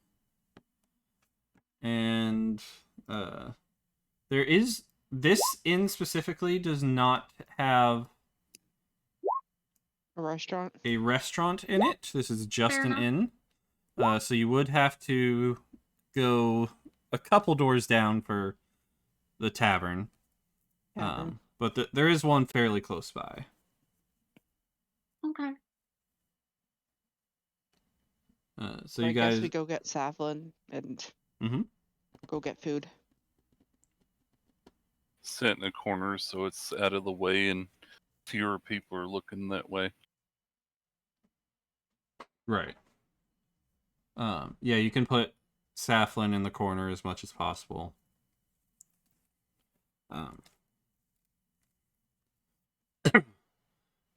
A: and there is this inn specifically does not have
B: a restaurant
A: in it. This is just an inn, so you would have to go a couple doors down for the tavern. But there is one fairly close by.
C: Okay.
A: So
B: I
A: you guys,
B: guess we go get Savlin and go get food.
D: Sit in a corner so it's out of the way and fewer people are looking that way.
A: Right. Yeah, you can put Saflin in the corner as much as possible.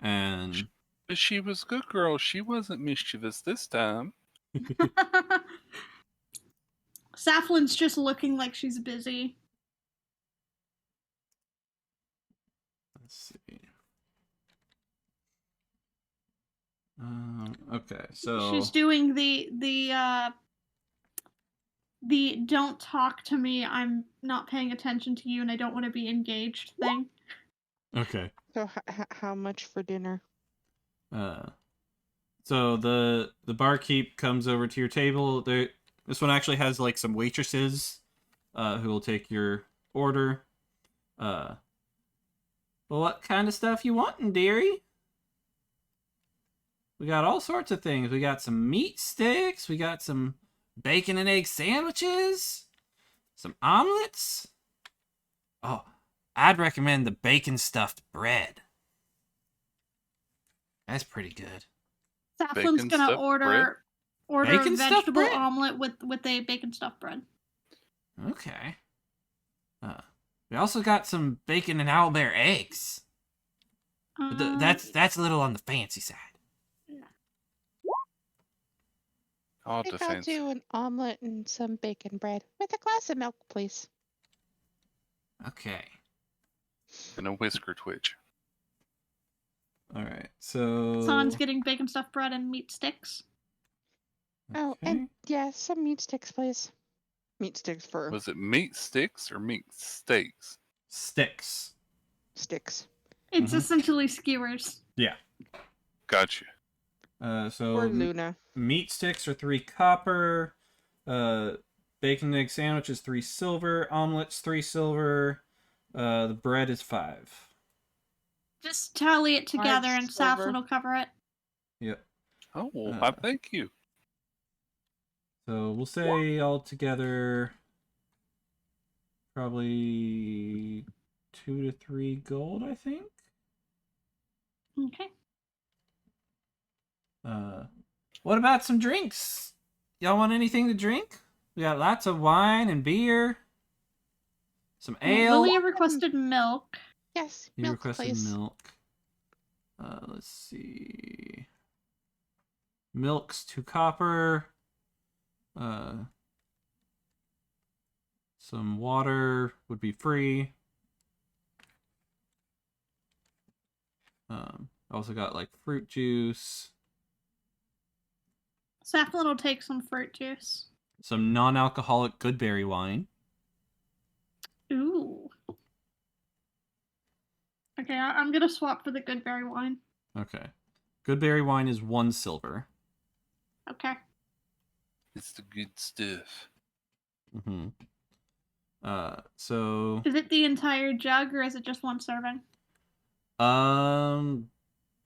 A: And
D: But she was a good girl. She wasn't mischievous this time.
C: Saflin's just looking like she's busy.
A: let's see. Okay, so
C: She's doing the don't talk to me, I'm not paying attention to you and I don't want to be engaged thing.
A: okay.
B: So how much for dinner?
A: So the barkeep comes over to your table. This one actually has like some waitresses, who will take your order. Well, what kind of stuff you wantin', dearie? We got all sorts of things. We got some meat sticks. We got some bacon and egg sandwiches. Some omelets. Oh, I'd recommend the bacon stuffed bread. That's pretty good.
C: Saflin's gonna
D: stuffed
C: order
A: Bacon
C: a
A: stuffed
C: vegetable
A: bread?
C: omelet with a bacon stuffed bread.
A: Okay. We also got some bacon and owlbear eggs. But that's a little on the fancy side.
D: All
B: I think I'll
D: defense.
B: do an omelet and some bacon bread with a glass of milk, please.
A: Okay.
D: And a whisker twitch.
A: All right. So
C: San's getting bacon stuffed bread and meat sticks.
B: Oh, and yeah, some meat sticks, please. Meat sticks for
D: Was it meat sticks or meat steaks?
A: sticks.
B: sticks.
C: It's
A: Mhm.
C: essentially skewers.
A: Yeah.
D: Gotcha.
A: So
B: Or Luna.
A: meat sticks are 3 copper. Bacon and egg sandwich is 3 silver. Omelets 3 silver. The bread is 5.
C: Just tally it together
B: Five
C: and
B: silver.
C: Saflin will cover it.
A: Yep.
D: Oh, well, I thank you.
A: So we'll say all together probably 2 to 3 gold, I think.
C: Okay.
A: What about some drinks? Y'all want anything to drink? We got lots of wine and beer. Some ale.
C: Lilia requested milk.
B: Yes,
A: You
B: milk,
A: requested
B: please.
A: milk. Let's see. Milk's 2 copper. Some water would be free. Also got like fruit juice.
C: Saflin will take some fruit juice.
A: Some non-alcoholic goodberry wine.
C: Ooh. Okay, I'm gonna swap for the goodberry wine.
A: Okay. Goodberry wine is 1 silver.
C: Okay.
D: It's the good stuff.
A: Mm-hmm. So
C: Is it the entire jug or is it just 1 serving?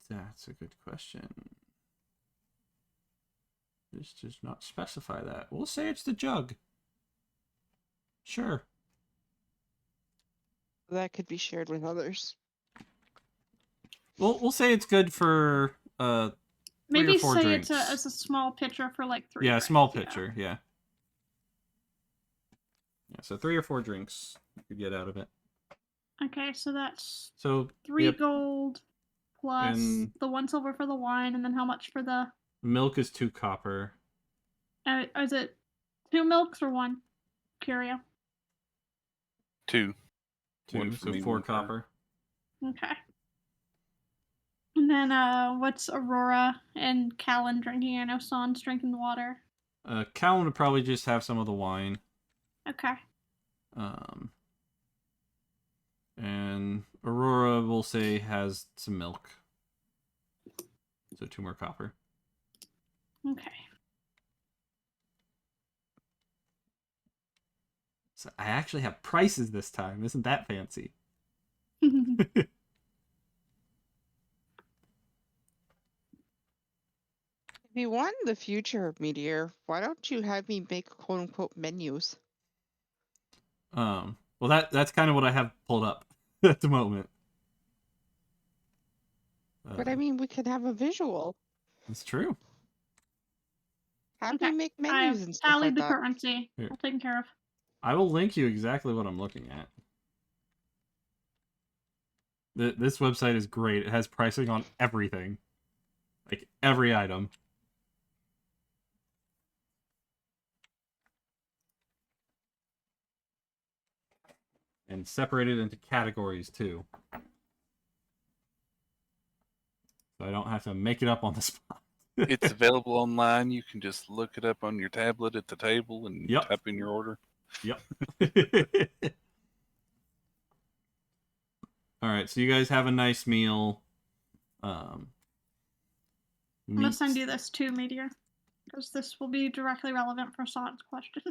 A: that's a good question. This does not specify that. We'll say it's the jug. Sure.
B: That could be shared with others.
A: We'll say it's good for 3
C: Maybe
A: or 4
C: say
A: drinks.
C: it's a small pitcher for like 3.
A: Yeah,
C: drinks,
A: small pitcher. Yeah. Yeah. So 3 or 4 drinks you could get out of it.
C: Okay, so that's
A: So
C: 3
A: yep,
C: gold plus
A: And-
C: the 1 silver for the wine, and then how much for the?
A: milk is 2 copper.
C: Is it 2 milks or 1? Curio.
D: 2.
A: 2,
D: One for
A: so
D: me,
A: 4
D: one for her.
A: copper.
C: Okay. And then what's Aurora and Callan drinking? I know San's drinking the water.
A: Callan would probably just have some of the wine.
C: Okay.
A: And Aurora, we'll say, has some milk. So 2 more copper.
C: Okay.
A: So I actually have prices this time. Isn't that fancy?
B: If you want the future of Meteor, why don't you have me make quote unquote menus?
A: Well, that's kind of what I have pulled up at the moment.
B: But I mean, we could have a visual.
A: It's true.
B: Have
C: Okay,
B: me make
C: I
B: menus and stuff
C: tallied
B: like
C: the
B: that.
C: currency.
A: Here.
C: All taken care of.
A: I will link you exactly what I'm looking at. This website is great. It has pricing on everything. Like, every item. And separated into categories, too. So I don't have to make it up on the spot.
D: It's available online. You can just look it up on your tablet at the table and
A: Yep.
D: type in your order.
A: Yep. All right, so you guys have a nice meal.
C: I'm gonna send you this too, Meteor, because this will be directly relevant for Son's question.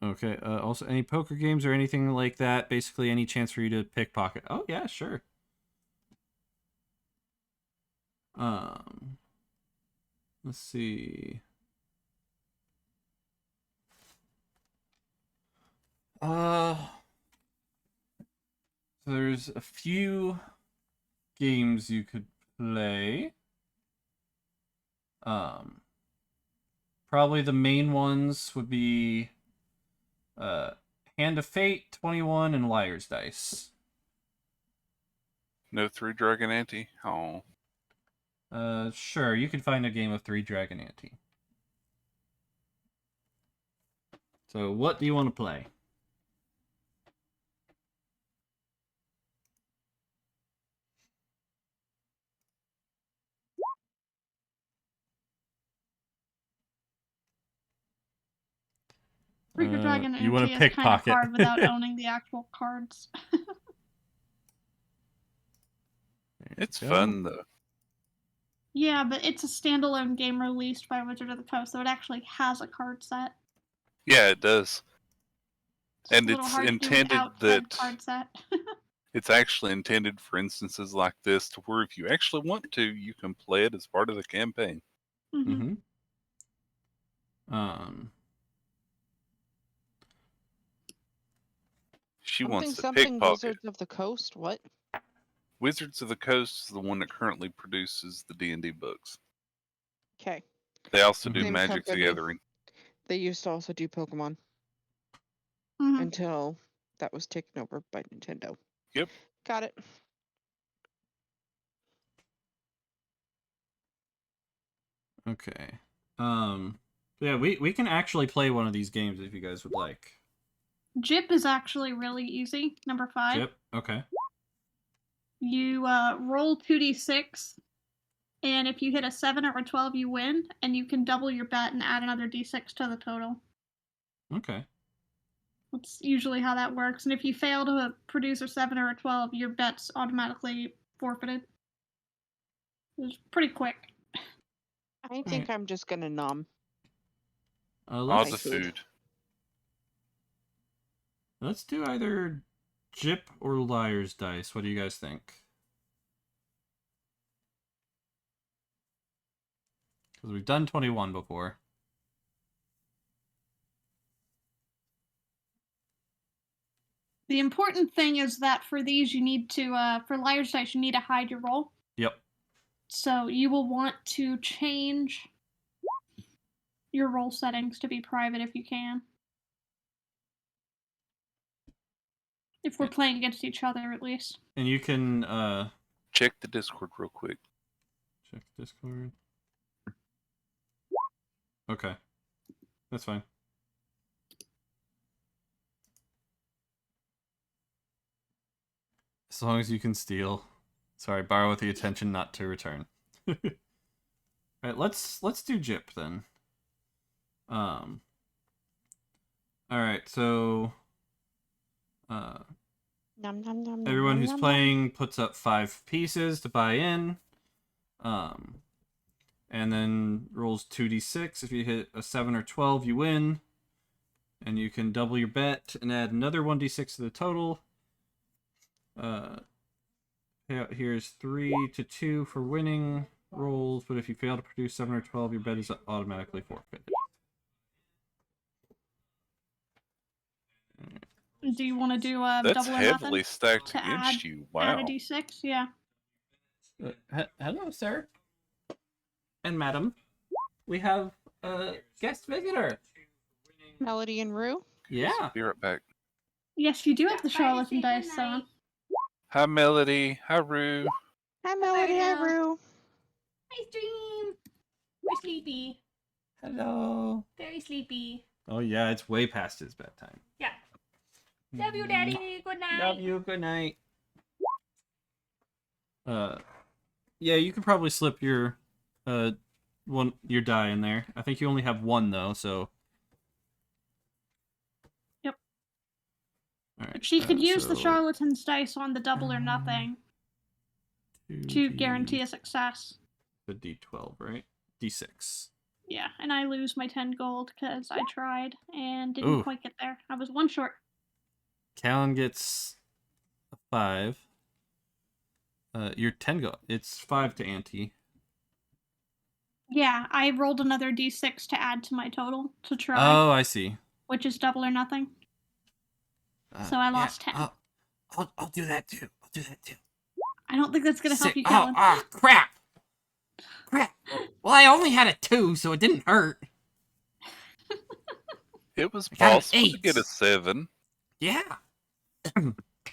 A: Okay. Also, any poker games or anything like that? Basically, any chance for you to pickpocket? Oh yeah, sure. Let's see. So there's a few games you could play. Probably the main ones would be Hand of Fate, 21, and Liar's Dice.
D: No 3-Dragon Ante? Oh.
A: Sure, you could find a game of 3-Dragon Ante. So what do you want to play?
C: Freaker Dragon
A: You want
C: Ante
A: to
C: is kind of
A: pickpocket.
C: hard without owning the actual cards.
D: It's fun, though.
C: Yeah, but it's a standalone game released by Wizard of the Coast, so it actually has a card set.
D: Yeah, it does. And
C: a little
D: it's
C: hard to do
D: intended
C: without said
D: that
C: card set.
D: it's actually intended for instances like this, to where if you actually want to, you can play it as part of the campaign.
C: Mm-hmm.
D: She wants to
B: Something
D: pickpocket.
B: Wizards of the Coast. What?
D: Wizards of the Coast is the one that currently produces the D&D books.
B: Okay.
D: They also do
B: Same
D: Magic the
B: company.
D: Gathering.
B: They used to also do Pokemon
C: Mm-hmm.
B: until that was taken over by Nintendo.
D: Yep.
B: Got it.
A: Okay. Yeah, we can actually play one of these games if you guys would like.
C: Jip is actually really easy. Number 5.
A: Jip? Okay.
C: You roll 2d6, and if you hit a 7 or a 12, you win, and you can double your bet and add another d6 to the total.
A: Okay.
C: That's usually how that works. And if you fail to produce a 7 or a 12, your bet's automatically forfeited. It's pretty quick.
B: I think I'm just gonna nom.
D: Odds
B: my
D: of
B: food.
D: food.
A: Let's do either Jip or Liar's Dice. What do you guys think? Because we've done 21 before.
C: The important thing is that for these, you need to, for Liar's Dice, you need to hide your roll.
A: Yep.
C: So you will want to change your roll settings to be private if you can. If we're playing against each other, at least.
A: And you can
D: check the Discord real quick.
A: Check Discord. Okay. That's fine. As long as you can steal. Sorry, borrow with the intention not to return. Alright, let's do Jip then. Alright, so
B: Nom, nom, nom,
A: everyone
B: nom,
A: who's
B: nom,
A: playing puts up 5 pieces to buy in. And then rolls 2d6. If you hit a 7 or 12, you win. And you can double your bet and add another 1d6 to the total. Payout here is 3 to 2 for winning rolls, but if you fail to produce 7 or 12, your bet is automatically forfeited.
C: Do you want to do
D: That's
C: double or
D: heavily
C: nothing?
D: stacked
C: To
D: against
C: add-
D: you.
C: Add
D: Wow.
C: a d6, yeah.
A: Hello, sir. And madam. We have guest visitor.
B: Melody and Rue.
A: Yeah.
D: Be right back.
C: Yes, you do have the charlatan dice on.
D: Hi, Melody. Hi, Rue.
B: Hi, Melody. Hi, Rue.
G: Hi, Stream. We're sleepy.
A: Hello.
G: Very sleepy.
A: Oh yeah, it's way past his bedtime.
G: Yeah. Love you, Daddy. Good night.
A: Love you. Good night. Yeah, you could probably slip your your die in there. I think you only have one though, so.
C: Yep.
A: All right.
C: She could use the
A: so
C: charlatan's dice on the double or nothing to
A: 2D
C: guarantee a success.
A: The D12, right? D6.
C: Yeah, and I lose my 10 gold because I tried and didn't
A: Ooh.
C: quite get there. I was one short.
A: Callan gets a 5. You're 10 gold. It's 5 to Auntie.
C: Yeah, I rolled another d6 to add to my total to try,
A: Oh, I see.
C: which is double or nothing. So I lost 10.
A: I'll do that too. I'll do that too.
C: I don't think that's going to help
A: Sick.
C: you, Callan.
A: Crap. Well, I only had a 2, so it didn't hurt.
D: It was
A: I got an
D: possible to
A: 8.
D: get a 7.
A: Yeah.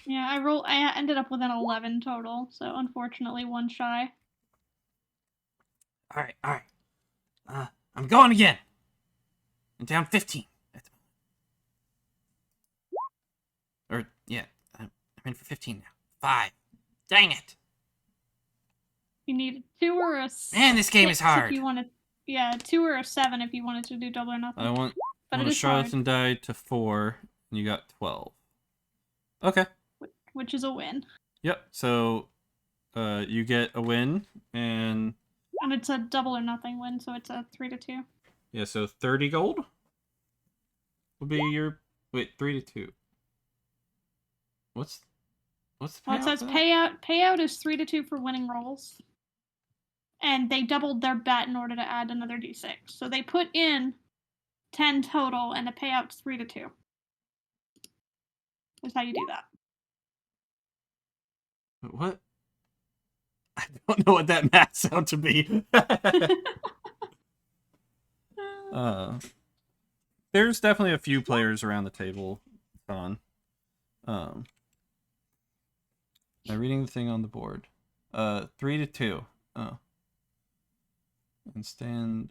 C: Yeah, I ended up with an 11 total, so unfortunately one shy.
A: All right. I'm going again. I'm down 15. Or yeah, I'm in for 15 now. 5. Dang it.
C: You need a 2 or a 6.
A: Man, this game is hard.
C: If you wanted, yeah, 2 or a 7 if you wanted to do double or nothing.
A: I want
C: but
A: a
C: it is hard,
A: charlatan die to 4, and you got 12. Okay.
C: which is a win.
A: Yep. So, you get a win, and
C: And it's a double or nothing win, so it's a 3 to 2.
A: yeah, so 30 gold will be your 3 to 2. What's the
C: Well, it
A: payout
C: says
A: for that?
C: payout is 3 to 2 for winning rolls. And they doubled their bet in order to add another d6. So they put in 10 total, and the payout's 3 to 2. That's how you do that.
A: What? I don't know what that math sound to be. There's definitely a few players around the table on. Am I reading the thing on the board? 3 to 2. Oh. And stand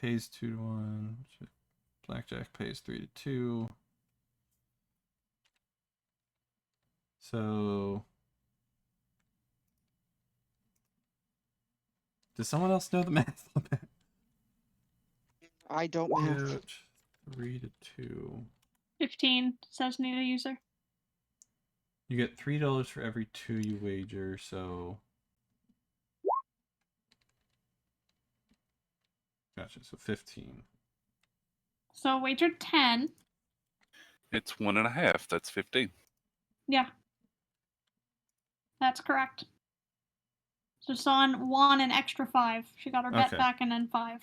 A: pays 2 to 1. Blackjack pays 3 to 2. So does someone else know the math on that?
B: I don't math.
A: 3 to 2.
C: 15 says need a user.
A: You get $3 for every 2 you wager, so gotcha. So 15.
C: So wager 10.
D: It's 1.5. That's 15.
C: Yeah. That's correct. So Son won an extra 5. She got her bet
A: Okay.
C: back and then 5.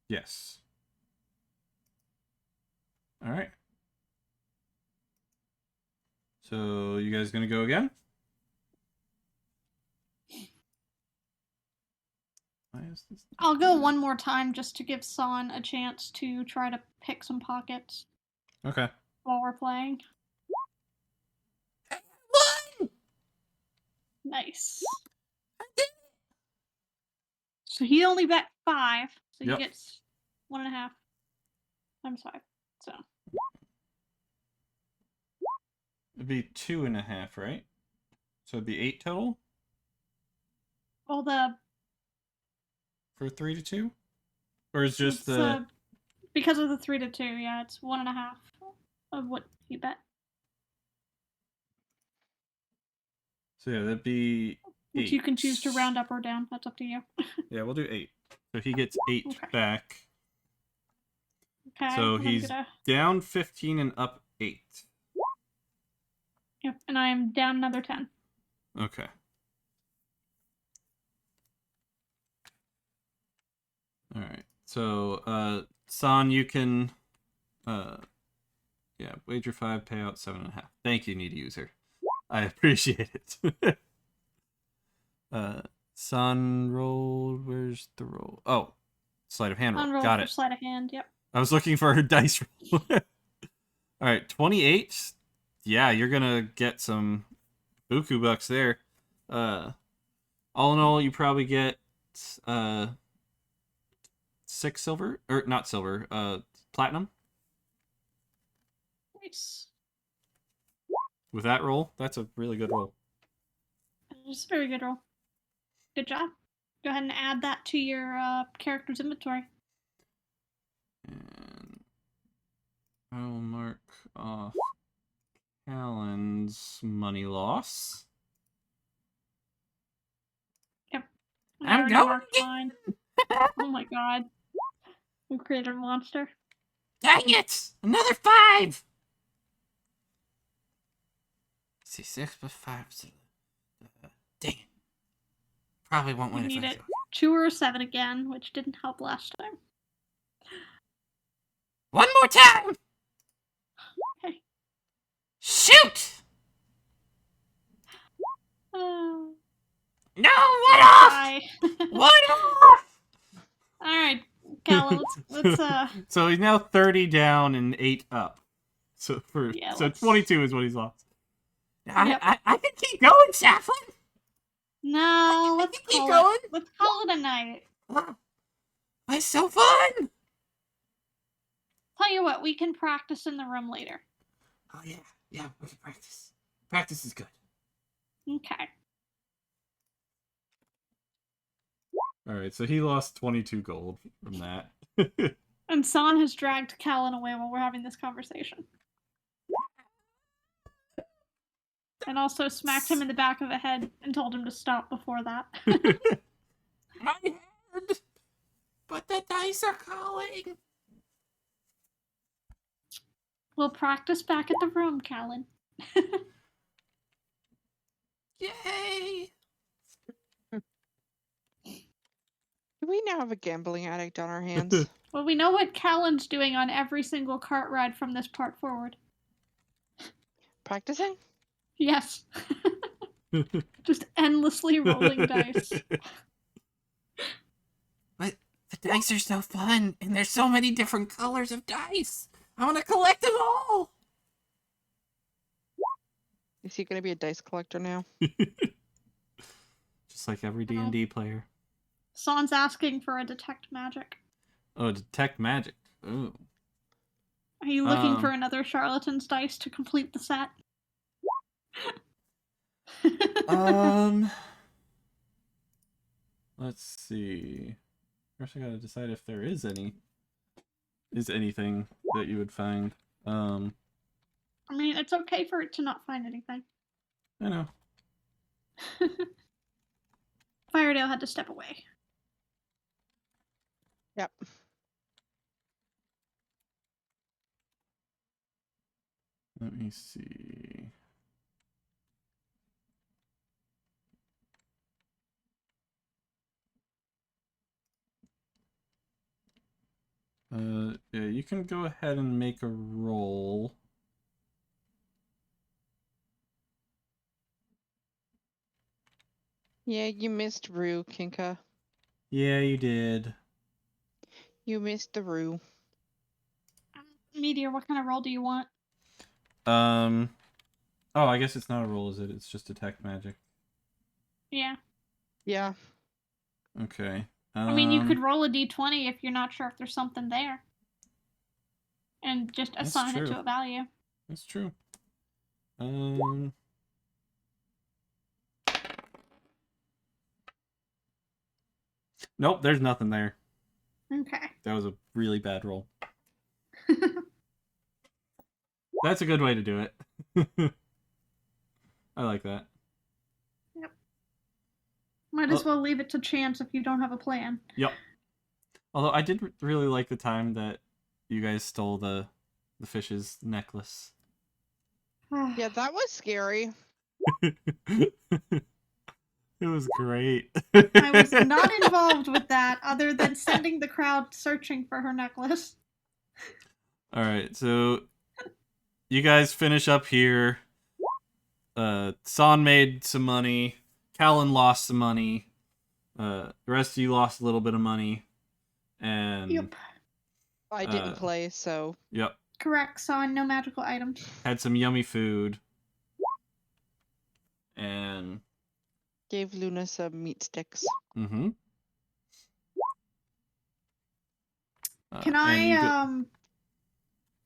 A: Yes. All right. So you guys gonna go again? Why is this?
C: I'll go one more time just to give Son a chance to try to pick some pockets
A: Okay.
C: while we're playing.
A: One.
C: Nice. So he only bet 5, so
A: Yep.
C: he gets 1.5 times 5. So
A: It'd be 2.5, right? So it'd be 8 total
C: well,
A: for 3 to 2, or is just
C: it's,
A: the
C: because of the 3 to 2, yeah, it's 1.5 of what he bet.
A: so yeah, that'd be 8.
C: Which you can choose to round up or down. That's up to you.
A: Yeah, we'll do 8. So he gets 8
C: Okay.
A: back.
C: Okay.
A: So
C: and I'm
A: he's
C: gonna-
A: down 15 and up 8.
C: Yep, and I am down another 10.
A: Okay. All right. So, San, you can, yeah, wager 5, payout 7.5. Thank you, needy user. I appreciate it. San rolled. Where's the roll? Oh, Sleight of hand roll.
C: Unroll
A: Got
C: for
A: it.
C: sleight of hand. Yep.
A: I was looking for a dice roll. All right, 28. Yeah, you're gonna get some buku bucks there. All in all, you probably get 6 silver, or not silver, platinum.
C: Nice.
A: With that roll, that's a really good roll.
C: It's a very good roll. Good job. Go ahead and add that to your character's inventory.
A: And I will mark off Callan's money loss.
C: Yep. And
A: I'm
C: I already
A: going
C: marked mine. Oh my god. We created a monster.
A: Dang it! Another 5! See, 6 plus 5. Dang it. Probably won't win
C: We
A: if
C: need
A: I
C: it.
A: do.
C: 2 or a 7 again, which didn't help last time.
A: One more time!
C: Okay.
A: Shoot!
C: Oh.
A: No, one off!
C: Bye.
A: One off!
C: Alright, Callan, let's
A: So he's now 30 down and 8 up. So
C: Yeah,
A: so
C: let's-
A: 22 is what he's lost.
C: Yep.
A: I can keep going, Safflin.
C: No, let's
A: keep
C: call
A: going.
C: it. Let's call it a night.
A: It's so fun.
C: Tell you what, we can practice in the room later.
A: Oh yeah, we can practice. Practice is good.
C: Okay.
A: All right, so he lost 22 gold from that.
C: And San has dragged Callan away while we're having this conversation. And also smacked him in the back of the head and told him to stop before that.
A: My head, but the dice are calling.
C: We'll practice back at the room, Callan.
A: Yay!
B: Do we now have a gambling addict on our hands?
C: Well, we know what Callan's doing on every single cart ride from this part forward.
B: Practicing?
C: Yes. Just endlessly rolling dice.
A: But the dice are so fun, and there's so many different colors of dice. I want to collect them all.
B: Is he going to be a dice collector now?
A: Just like every D&D player.
C: San's asking for a detect magic.
A: Oh, detect magic. Ooh.
C: Are you looking for another charlatan's dice to complete the set?
A: Let's see. First I gotta decide if there is anything that you would find.
C: I mean, it's okay for it to not find anything.
A: I know.
C: Firedale had to step away.
B: Yep.
A: Let me see. Yeah, you can go ahead and make a roll.
B: Yeah, you missed Rue, Kinka.
A: Yeah, you did.
B: You missed the Rue.
C: Meteor, what kind of roll do you want?
A: Oh, I guess it's not a roll, is it? It's just detect magic.
C: Yeah.
B: Yeah.
A: Okay.
C: I mean, you could roll a d20 if you're not sure if there's something there. And just
A: That's
C: assign it
A: true.
C: to a value.
A: That's true. Nope, there's nothing there.
C: Okay.
A: That was a really bad roll. That's a good way to do it. I like that.
C: Yep. Might as well leave it to chance if you don't have a plan.
A: Yep. Although I did really like the time that you guys stole the fish's necklace.
B: Yeah, that was scary.
A: It was great.
C: I was not involved with that other than sending the crowd searching for her necklace.
A: Alright, so you guys finish up here. San made some money. Callan lost some money. The rest of you lost a little bit of money. And
C: Yep.
B: I didn't play, so
A: Yep.
C: Correct, son. No magical items.
A: Had some yummy food. And
B: gave Luna some meat sticks.
A: mm-hmm.
C: Can I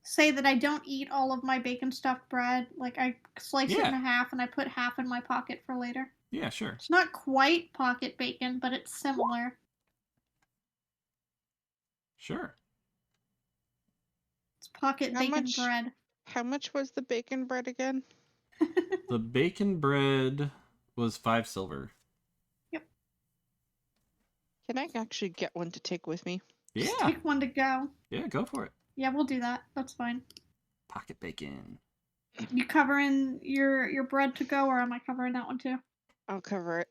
C: say that I don't eat all of my bacon stuffed bread? Like I slice it in half and I put half in my pocket for later.
A: Yeah, sure.
C: It's not quite pocket bacon, but it's similar.
A: Sure.
C: It's pocket bacon bread.
B: How much was the bacon bread again?
A: The bacon bread was 5 silver.
C: Yep.
B: Can I actually get one to take with me?
A: Yeah.
C: Just take one to go.
A: Yeah, go for it.
C: Yeah, we'll do that. That's fine.
A: Pocket bacon.
C: You covering your bread to go, or am I covering that one too?
B: I'll cover it.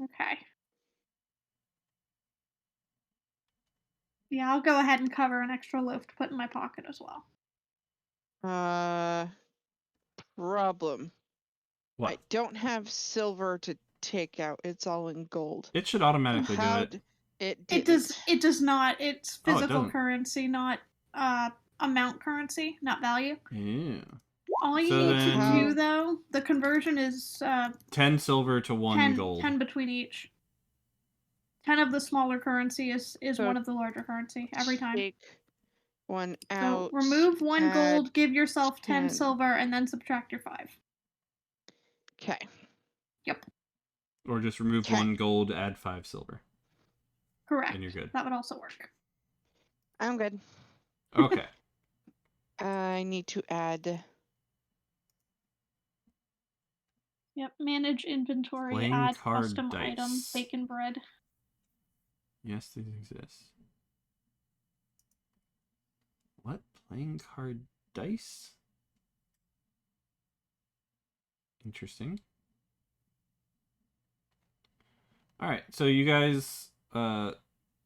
C: Okay. Yeah, I'll go ahead and cover an extra loaf to put in my pocket as well.
B: Problem.
A: What?
B: I don't have silver to take out. It's all in gold.
A: It should automatically do it.
B: It does.
C: It does not. It's physical
A: doesn't.
C: currency, not amount currency, not value.
A: Yeah.
C: All you need to do though, the conversion is
A: 10 silver to 1 gold.
C: 10 between each. 10 of the smaller currency is one of the larger currency every time.
B: Take one out.
C: So remove 1 gold, give yourself 10
B: 10.
C: silver, and then subtract your 5.
B: Okay.
C: Yep.
A: Or just remove 1 gold, add 5 silver.
C: Correct.
A: And you're good.
C: That would also work.
B: I'm good.
A: Okay.
B: I need to add.
C: Yep. Manage inventory.
A: Playing
C: add
A: card
C: custom
A: dice.
C: item. Bacon bread.
A: Yes, these exist. What? Playing card dice? Interesting. Alright, so you guys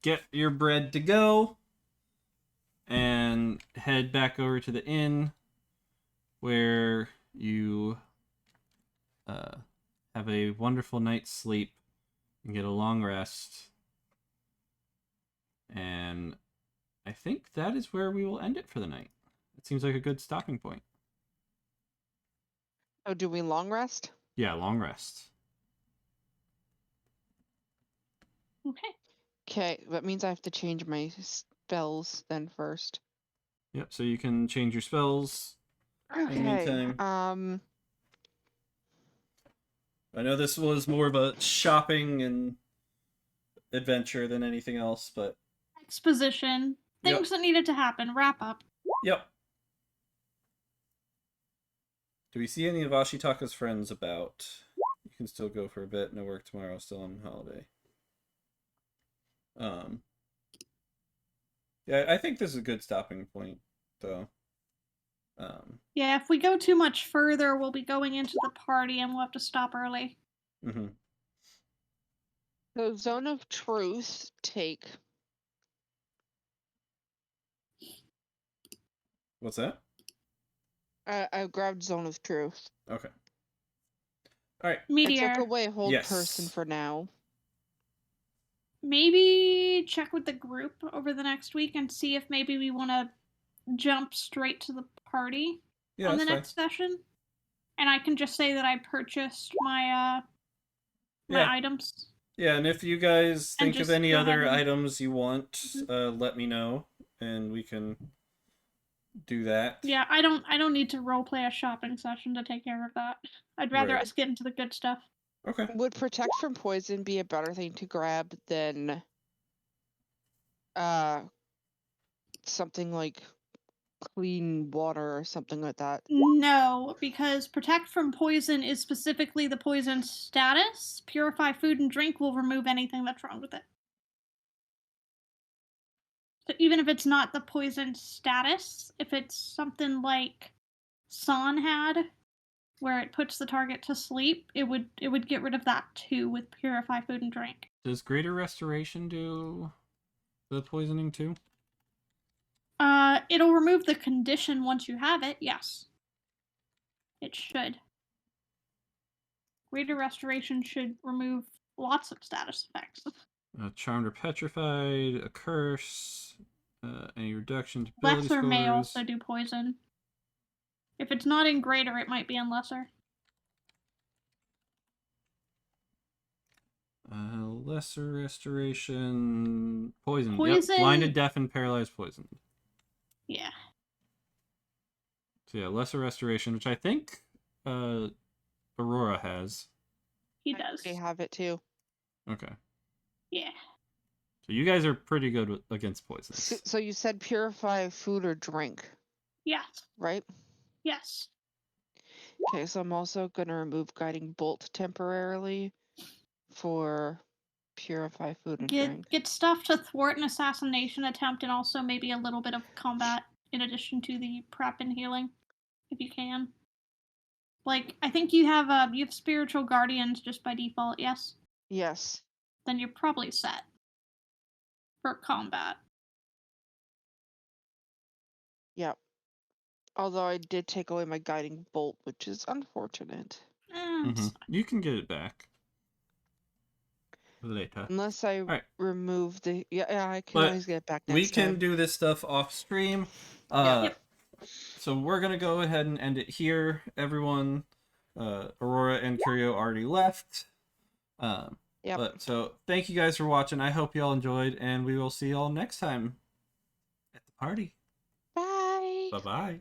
A: get your bread to go and head back over to the inn where you have a wonderful night's sleep and get a long rest. And I think that is where we will end it for the night. It seems like a good stopping point.
B: Oh, do we long rest?
A: Yeah, long rest.
C: Okay.
B: Okay, that means I have to change my spells then first.
A: Yep, so you can change your spells in the meantime. I know this was more of a shopping and adventure than anything else, but
C: Exposition. Things that needed to happen. Wrap up.
A: Yep. Do we see any of Ashitaka's friends about? You can still go for a bit. No work tomorrow. Still on holiday. Yeah, I think this is a good stopping point, though.
C: Yeah, if we go too much further, we'll be going into the party and we'll have to stop early.
A: Mm-hmm.
B: So, Zone of Truth, take.
A: What's that?
B: I grabbed Zone of Truth.
A: Okay. All right.
C: Meteor.
B: I took away Hold Person for now.
C: Maybe check with the group over the next week and see if maybe we want to jump straight to the party on the next session. And I can just say that I purchased my my items.
A: Yeah, and if you guys think of any other items you want, let me know, and we can do that.
C: Yeah, I don't need to roleplay a shopping session to take care of that. I'd rather us get into the good stuff.
A: Okay.
B: Would Protect from Poison be a better thing to grab than something like clean water or something like that?
C: No, because Protect from Poison is specifically the poison status. Purify Food and Drink will remove anything that's wrong with it. So even if it's not the poison status, if it's something like San had, where it puts the target to sleep, it would get rid of that too with Purify Food and Drink.
A: Does Greater Restoration do the poisoning too?
C: It'll remove the condition once you have it, yes. It should. Greater Restoration should remove lots of status effects.
A: Charmed or petrified, a curse, any reduction to ability
C: Lesser may
A: scores.
C: also do poison. If it's not in greater, it might be in lesser.
A: Lesser restoration, poison.
C: Poison.
A: Yep, blinded, deafened, paralyzed, poisoned.
C: Yeah.
A: So yeah, lesser restoration, which I think Aurora has.
C: He does.
B: They have it too.
A: Okay.
C: Yeah.
A: So you guys are pretty good against poisons.
B: So you said purify food or drink,
C: Yes.
B: right?
C: Yes.
B: Okay, so I'm also gonna remove guiding bolt temporarily for purify food and drink.
C: Get stuff to thwart an assassination attempt, and also maybe a little bit of combat in addition to the prep and healing, if you can. Like, I think you have spiritual guardians just by default. Yes.
B: Yes.
C: Then you're probably set for combat.
B: Yep. Although I did take away my guiding bolt, which is unfortunate.
A: You can get it back later.
B: Unless I
A: Alright.
B: remove the... Yeah, I can
A: But
B: always get it back next
A: we can
B: time.
A: do this stuff off stream.
B: Yep.
A: So we're going to go ahead and end it here, everyone. Aurora and Curio already left.
B: Yep.
A: But so thank you guys for watching. I hope you all enjoyed, and we will see you all next time at the party.
B: Bye.
A: Bye-bye.